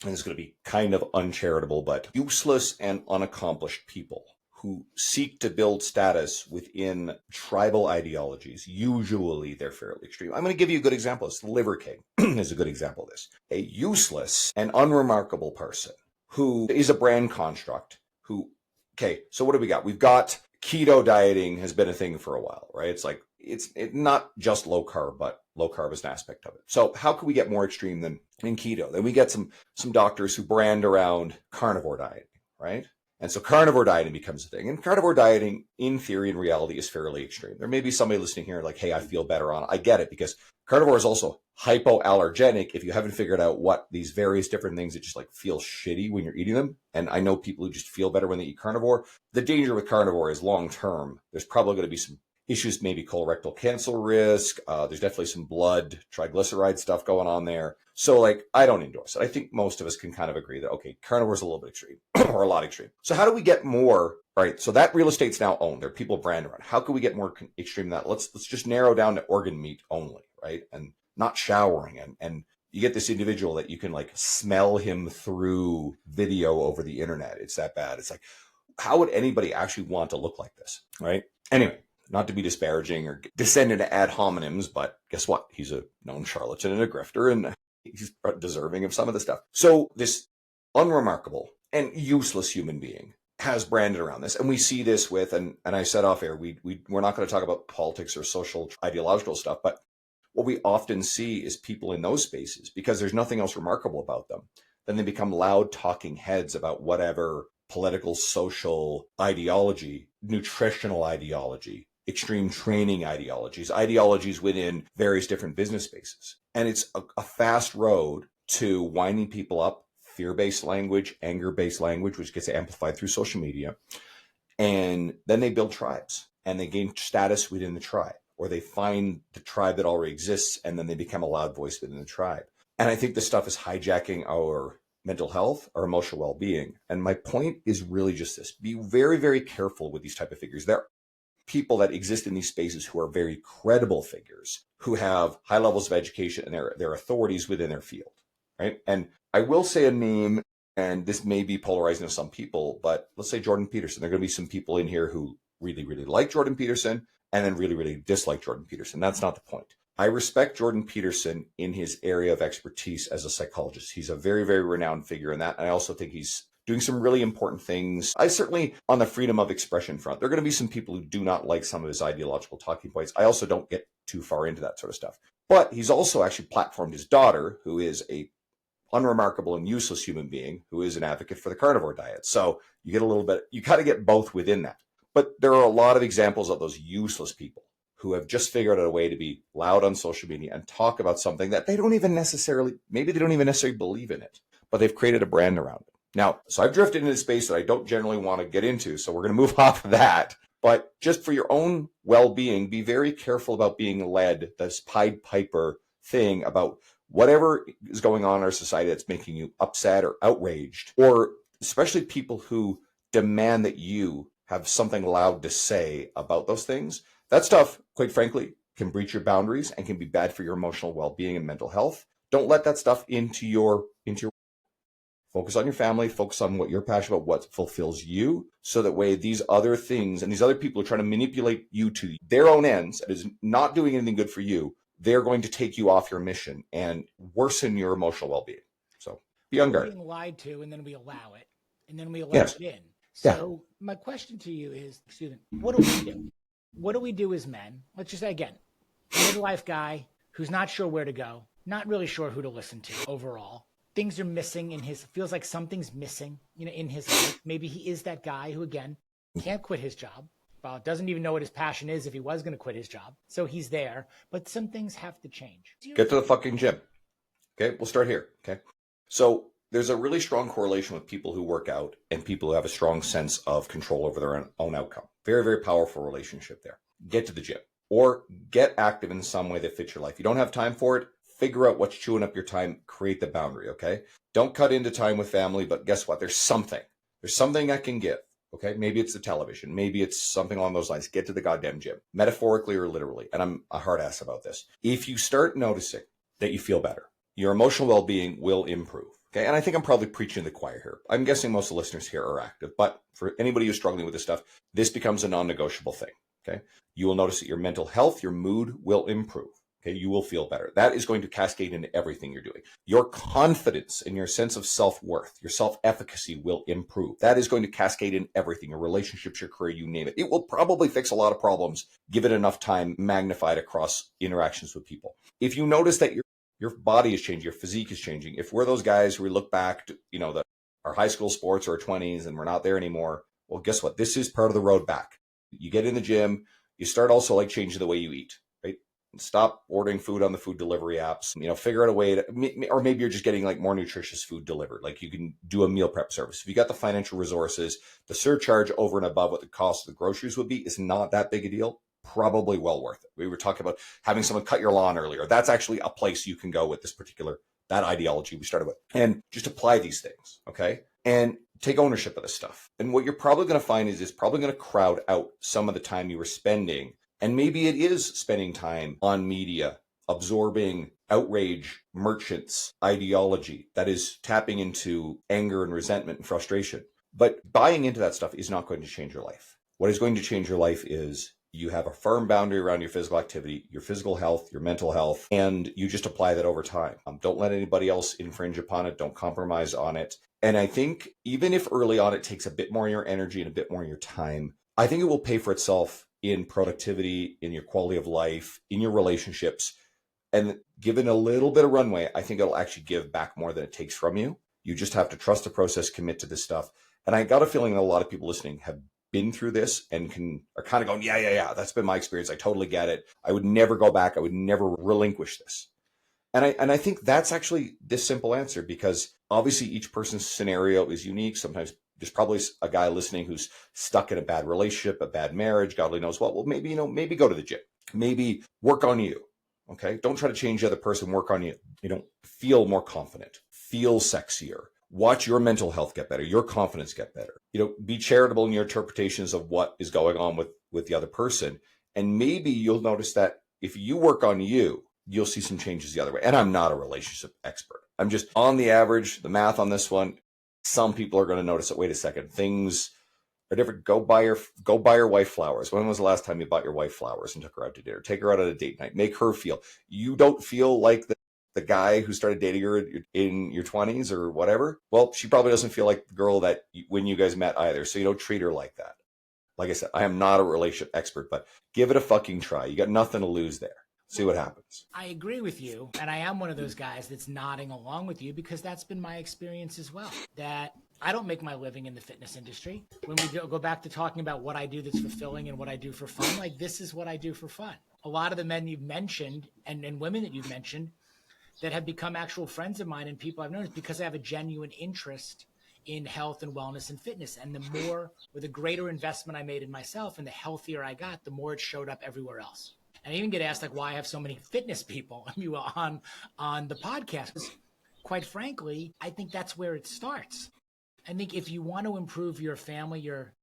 and it's going to be kind of uncharitable, but useless and unaccomplished people who seek to build status within tribal ideologies. Usually they're fairly extreme. I'm going to give you a good example. This Liver King is a good example of this. A useless and unremarkable person who is a brand construct who, okay, so what do we got? We've got keto dieting has been a thing for a while, right? It's like, it's not just low carb, but low carb is an aspect of it. So how can we get more extreme than in keto? Then we get some doctors who brand around carnivore dieting, right? And so carnivore dieting becomes a thing. And carnivore dieting, in theory and reality, is fairly extreme. There may be somebody listening here like, hey, I feel better on it. I get it, because carnivore is also hypoallergenic if you haven't figured out what these various different things that just like feel shitty when you're eating them. And I know people who just feel better when they eat carnivore. The danger with carnivore is long term. There's probably going to be some issues, maybe colorectal cancer risk. There's definitely some blood triglyceride stuff going on there. So like, I don't endorse it. I think most of us can kind of agree that, okay, carnivore is a little bit extreme or a lot extreme. So how do we get more, right? So that real estate's now owned. There are people brand around. How can we get more extreme than that? Let's just narrow down to organ meat only, right? And not showering. And you get this individual that you can like smell him through video over the internet. It's that bad. It's like, how would anybody actually want to look like this, right? Anyway, not to be disparaging or descend into ad hominems, but guess what? He's a known charlatan and a grifter, and he's deserving of some of the stuff. So this unremarkable and useless human being has branded around this. And we see this with, and I said off air, we're not going to talk about politics or social ideological stuff, but what we often see is people in those spaces, because there's nothing else remarkable about them, then they become loud talking heads about whatever political, social ideology, nutritional ideology, extreme training ideologies within various different business spaces. And it's a fast road to winding people up, fear-based language, anger-based language, which gets amplified through social media. And then they build tribes and they gain status within the tribe, or they find the tribe that already exists and then they become a loud voice within the tribe. And I think this stuff is hijacking our mental health, our emotional well-being. And my point is really just this: be very, very careful with these type of figures. There are people that exist in these spaces who are very credible figures, who have high levels of education and they're authorities within their field, right? And I will say a name, and this may be polarizing to some people, but let's say Jordan Peterson. There are going to be some people in here who really, really like Jordan Peterson and then really, really dislike Jordan Peterson. That's not the point. I respect Jordan Peterson in his area of expertise as a psychologist. He's a very, very renowned figure in that. And I also think he's doing some really important things. I certainly, on the freedom of expression front, there are going to be some people who do not like some of his ideological talking points. I also don't get too far into that sort of stuff. But he's also actually platformed his daughter, who is a unremarkable and useless human being, who is an advocate for the carnivore diet. So you get a little bit, you got to get both within that. But there are a lot of examples of those useless people who have just figured out a way to be loud on social media and talk about something that they don't even necessarily, maybe they don't even necessarily believe in it, but they've created a brand around it. Now, so I've drifted into a space that I don't generally want to get into, so we're going to move off of that. But just for your own well-being, be very careful about being led this Pied Piper thing about whatever is going on in our society that's making you upset or outraged, or especially people who demand that you have something loud to say about those things. That stuff, quite frankly, can breach your boundaries and can be bad for your emotional well-being and mental health. Don't let that stuff into your focus on your family, focus on what you're passionate about, what fulfills you, so that way these other things and these other people who are trying to manipulate you to their own ends and is not doing anything good for you, they're going to take you off your mission and worsen your emotional well-being. So be on guard. We're being lied to, and then we allow it, and then we allow Yes. it in. So my question to you is, student, what do we do? What do we do as men? Let's just say, again, midlife guy who's not sure where to go, not really sure who to listen to overall. Things are missing in his, feels like something's missing, in his life. Maybe he is that guy who, again, can't quit his job. Well, doesn't even know what his passion is if he was going to quit his job. So he's there, but some things have to change. Get to the fucking gym. Okay, we'll start here. Okay. So there's a really strong correlation with people who work out and people who have a strong sense of control over their own outcome. Very, very powerful relationship there. Get to the gym or get active in some way that fits your life. You don't have time for it. Figure out what's chewing up your time. Create the boundary. Okay. Don't cut into time with family, but guess what? There's something I can give. Okay. Maybe it's the television. Maybe it's something along those lines. Get to the goddamn gym, metaphorically or literally. And I'm a hard ass about this. If you start noticing that you feel better, your emotional well-being will improve. Okay. And I think I'm probably preaching to the choir here. I'm guessing most of the listeners here are active, but for anybody who's struggling with this stuff, this becomes a non-negotiable thing. Okay. You will notice that your mental health, your mood will improve. Okay. You will feel better. That is going to cascade into everything you're doing. Your confidence and your sense of self-worth, your self-efficacy will improve. That is going to cascade in everything, your relationships, your career, you name it. It will probably fix a lot of problems, give it enough time, magnified across interactions with people. If you notice that your body is changing, your physique is changing. If we're those guys who we look back to, our high school sports or our 20s and we're not there anymore, well, guess what? This is part of the road back. You get in the gym, you start also like changing the way you eat, right? Stop ordering food on the food delivery apps, figure out a way to, or maybe you're just getting like more nutritious food delivered. Like you can do a meal prep service. If you got the financial resources, the surcharge over and above what the cost of the groceries would be is not that big a deal. Probably well worth it. We were talking about having someone cut your lawn earlier. That's actually a place you can go with that ideology we started with, and just apply these things. Okay. And take ownership of this stuff. And what you're probably going to find is it's probably going to crowd out some of the time you were spending. And maybe it is spending time on media, absorbing outrage, merchants, ideology that is tapping into anger and resentment and frustration. But buying into that stuff is not going to change your life. What is going to change your life is you have a firm boundary around your physical activity, your physical health, your mental health, and you just apply that over time. Don't let anybody else infringe upon it. Don't compromise on it. And I think even if early on it takes a bit more of your energy and a bit more of your time, I think it will pay for itself in productivity, in your quality of life, in your relationships. And given a little bit of runway, I think it'll actually give back more than it takes from you. You just have to trust the process, commit to this stuff. And I got a feeling that a lot of people listening have been through this and are kind of going, yeah, that's been my experience. I totally get it. I would never go back. I would never relinquish this. And I think that's actually this simple answer, because obviously each person's scenario is unique. Sometimes there's probably a guy listening who's stuck in a bad relationship, a bad marriage, God only knows what. Well, maybe, maybe go to the gym, maybe work on you. Okay. Don't try to change the other person, work on you. Feel more confident, feel sexier. Watch your mental health get better, your confidence get better. Be charitable in your interpretations of what is going on with the other person. And maybe you'll notice that if you work on you, you'll see some changes the other way. And I'm not a relationship expert. I'm just on the average, the math on this one. Some people are going to notice that, wait a second, things are different. Go buy your wife flowers. When was the last time you bought your wife flowers and took her out to dinner? Take her out on a date night. Make her feel. You don't feel like the guy who started dating her in your 20s or whatever, well, she probably doesn't feel like the girl that when you guys met either. So you don't treat her like that. Like I said, I am not a relationship expert, but give it a fucking try. You got nothing to lose there. See what happens. I agree with you. And I am one of those guys that's nodding along with you because that's been my experience as well. That I don't make my living in the fitness industry. When we go back to talking about what I do that's fulfilling and what I do for fun, like this is what I do for fun. A lot of the men you've mentioned and women that you've mentioned that have become actual friends of mine and people I've known is because I have a genuine interest in health and wellness and fitness. And the more or the greater investment I made in myself and the healthier I got, the more it showed up everywhere else. And I even get asked like why I have so many fitness people on the podcast. Quite frankly, I think that's where it starts. I think if you want to improve your family, your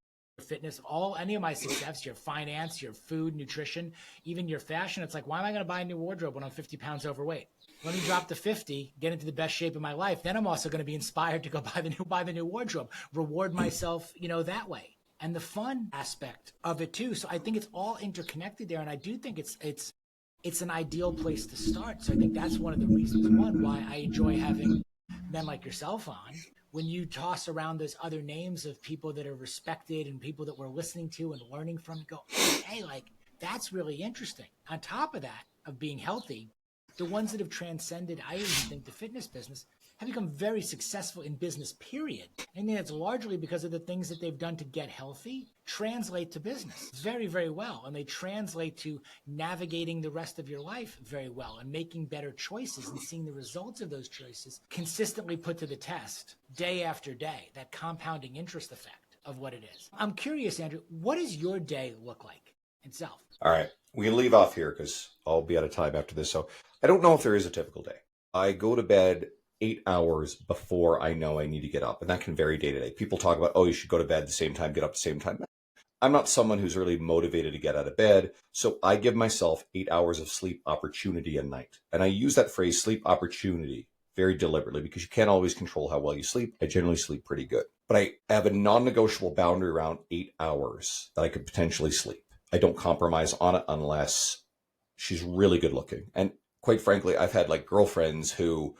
fitness, any of my success, your finance, your food, nutrition, even your fashion, it's like, why am I going to buy a new wardrobe when I'm 50 pounds overweight? Let me drop to 50, get into the best shape of my life. Then I'm also going to be inspired to go buy the new wardrobe, reward myself, that way. And the fun aspect of it too. So I think it's all interconnected there. And I do think it's an ideal place to start. So I think that's one of the reasons, why I enjoy having men like yourself on. When you toss around those other names of people that are respected and people that we're listening to and learning from, you go, hey, like that's really interesting. On top of that, of being healthy, the ones that have transcended, I even think, the fitness business have become very successful in business, period. I think that's largely because of the things that they've done to get healthy translate to business very, very well. And they translate to navigating the rest of your life very well and making better choices and seeing the results of those choices consistently put to the test day after day, that compounding interest effect of what it is. I'm curious, Andrew, what does your day look like itself? All right. We can leave off here because I'll be out of time after this. So I don't know if there is a typical day. I go to bed 8 hours before I know I need to get up. And that can vary day to day. People talk about, oh, you should go to bed at the same time, get up at the same time. I'm not someone who's really motivated to get out of bed. So I give myself 8 hours of sleep opportunity a night. And I use that phrase sleep opportunity very deliberately because you can't always control how well you sleep. I generally sleep pretty good. But I have a non-negotiable boundary around 8 hours that I could potentially sleep. I don't compromise on it unless she's really good looking. And quite frankly, I've had like girlfriends who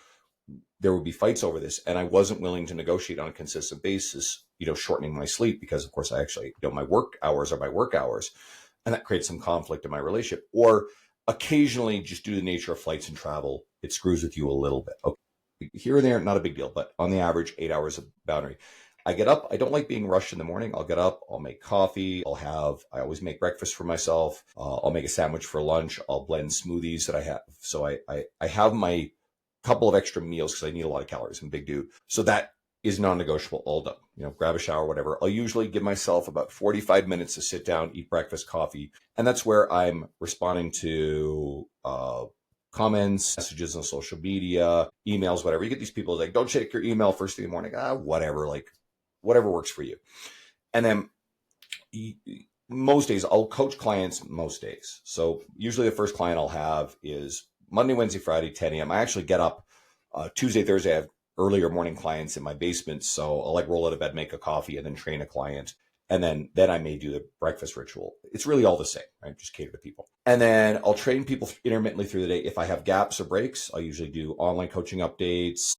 there would be fights over this and I wasn't willing to negotiate on a consistent basis, shortening my sleep because of course I actually, my work hours are my work hours and that creates some conflict in my relationship. Or occasionally just due to the nature of flights and travel, it screws with you a little bit. Okay. Here and there, not a big deal, but on the average, 8 hours of boundary. I get up. I don't like being rushed in the morning. I'll get up. I'll make coffee. I always make breakfast for myself. I'll make a sandwich for lunch. I'll blend smoothies that I have. So I have my couple of extra meals because I need a lot of calories. I'm a big dude. So that is non-negotiable all done. Grab a shower, whatever. I'll usually give myself about 45 minutes to sit down, eat breakfast, coffee. And that's where I'm responding to comments, messages on social media, emails, whatever. You get these people like, don't check your email first thing in the morning. Whatever. Like, whatever works for you. And then most days I'll coach clients most days. So usually the first client I'll have is Monday, Wednesday, Friday, 10 a.m. I actually get up Tuesday, Thursday. I have earlier morning clients in my basement. So I'll like roll out of bed, make a coffee and then train a client. And then I may do the breakfast ritual. It's really all the same, right? Just cater to people. And then I'll train people intermittently through the day. If I have gaps or breaks, I'll usually do online coaching updates.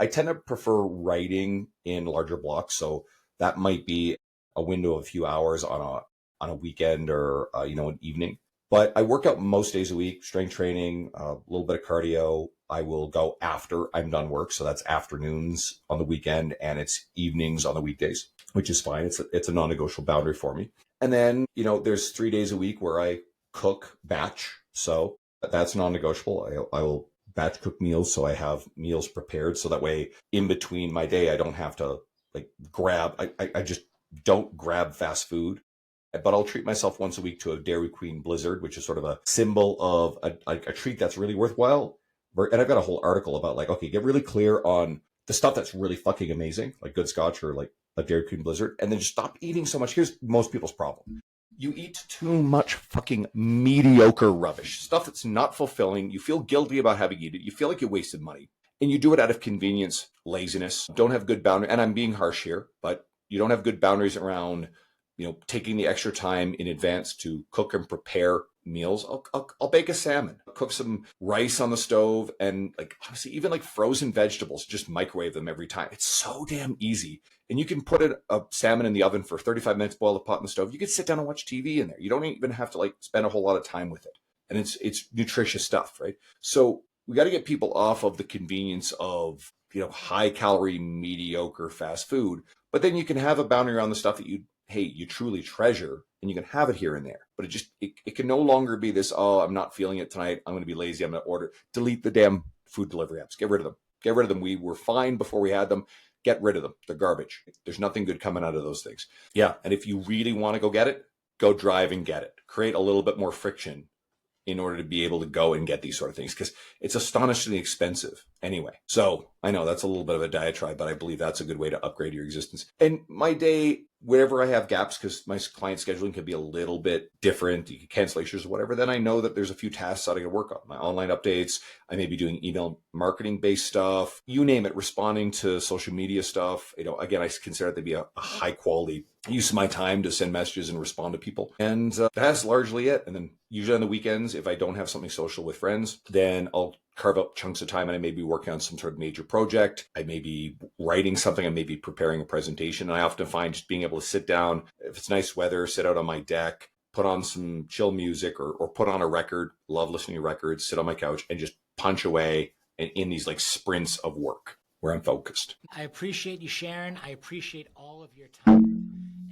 I tend to prefer writing in larger blocks. So that might be a window of a few hours on a weekend or, an evening. But I work out most days a week, strength training, a little bit of cardio. I will go after I'm done work. So that's afternoons on the weekend and it's evenings on the weekdays, which is fine. It's a non-negotiable boundary for me. And then, there's 3 days a week where I cook batch. So that's non-negotiable. I will batch cook meals. So I have meals prepared. So that way in between my day, I don't have to like grab, I just don't grab fast food. But I'll treat myself once a week to a Dairy Queen Blizzard, which is sort of a symbol of a treat that's really worthwhile. And I've got a whole article about like, okay, get really clear on the stuff that's really fucking amazing, like good scotch or like a Dairy Queen Blizzard, and then just stop eating so much. Here's most people's problem. You eat too much fucking mediocre rubbish, stuff that's not fulfilling. You feel guilty about having eaten it. You feel like you wasted money. And you do it out of convenience, laziness, don't have good boundaries. And I'm being harsh here, but you don't have good boundaries around taking the extra time in advance to cook and prepare meals, I'll bake a salmon, cook some rice on the stove, and like honestly, even like frozen vegetables, just microwave them every time. It's so damn easy. And you can put a salmon in the oven for 35 minutes, boil the pot in the stove. You can sit down and watch TV in there. You don't even have to like spend a whole lot of time with it. And it's nutritious stuff, right? So we got to get people off of the convenience of, high calorie, mediocre fast food. But then you can have a boundary around the stuff that you truly treasure, and you can have it here and there. But it can no longer be this, oh, I'm not feeling it tonight, I'm going to be lazy, I'm going to order. Delete the damn food delivery apps. Get rid of them. Get rid of them. We were fine before we had them. Get rid of them. They're garbage. There's nothing good coming out of those things. Yeah. And if you really want to go get it, go drive and get it. Create a little bit more friction in order to be able to go and get these sort of things, because it's astonishingly expensive anyway. So I know that's a little bit of a diatribe, but I believe that's a good way to upgrade your existence. And my day, wherever I have gaps, because my client scheduling can be a little bit different, you can cancel issues or whatever, then I know that there's a few tasks that I can work on. My online updates, I may be doing email marketing based stuff, you name it, responding to social media stuff. Again, I consider it to be a high quality use of my time to send messages and respond to people. And that's largely it. And then usually on the weekends, if I don't have something social with friends, then I'll carve out chunks of time and I may be working on some sort of major project. I may be writing something. I may be preparing a presentation. And I often find just being able to sit down, if it's nice weather, sit out on my deck, put on some chill music or put on a record, love listening to records, sit on my couch and just punch away in these like sprints of work where I'm focused. I appreciate you sharing. I appreciate all of your time.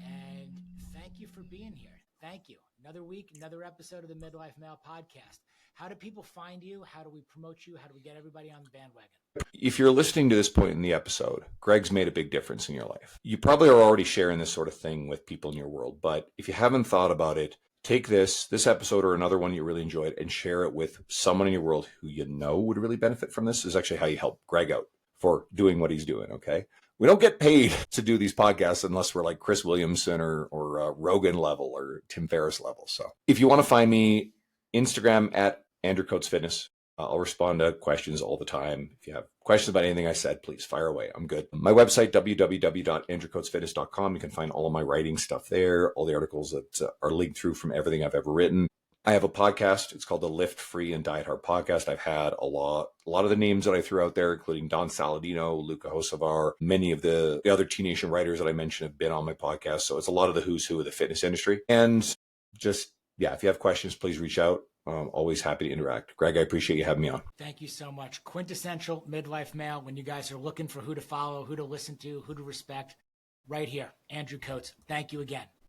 And thank you for being here. Thank you. Another week, another episode of the Midlife Male Podcast. How do people find you? How do we promote you? How do we get everybody on the bandwagon? If you're listening to this point in the episode, Greg's made a big difference in your life. You probably are already sharing this sort of thing with people in your world, but if you haven't thought about it, take this episode or another one you really enjoyed and share it with someone in your world who you know would really benefit from this. This is actually how you help Greg out for doing what he's doing, okay? We don't get paid to do these podcasts unless we're like Chris Williamson or Rogan level or Tim Ferriss level. So if you want to find me, Instagram at Andrew Coates Fitness. I'll respond to questions all the time. If you have questions about anything I said, please fire away. I'm good. My website, www.andrewcoatesfitness.com. You can find all of my writing stuff there, all the articles that are linked through from everything I've ever written. I have a podcast. It's called the Lift Free and Diet Hard Podcast. I've had a lot of the names that I threw out there, including Don Saladino, Luca Hosovar, many of the other Teen Nation writers that I mentioned have been on my podcast. So it's a lot of the who's who of the fitness industry. And just, if you have questions, please reach out. I'm always happy to interact. Greg, I appreciate you having me on. Thank you so much. Quintessential midlife male. When you guys are looking for who to follow, who to listen to, who to respect, right here, Andrew Coates. Thank you again.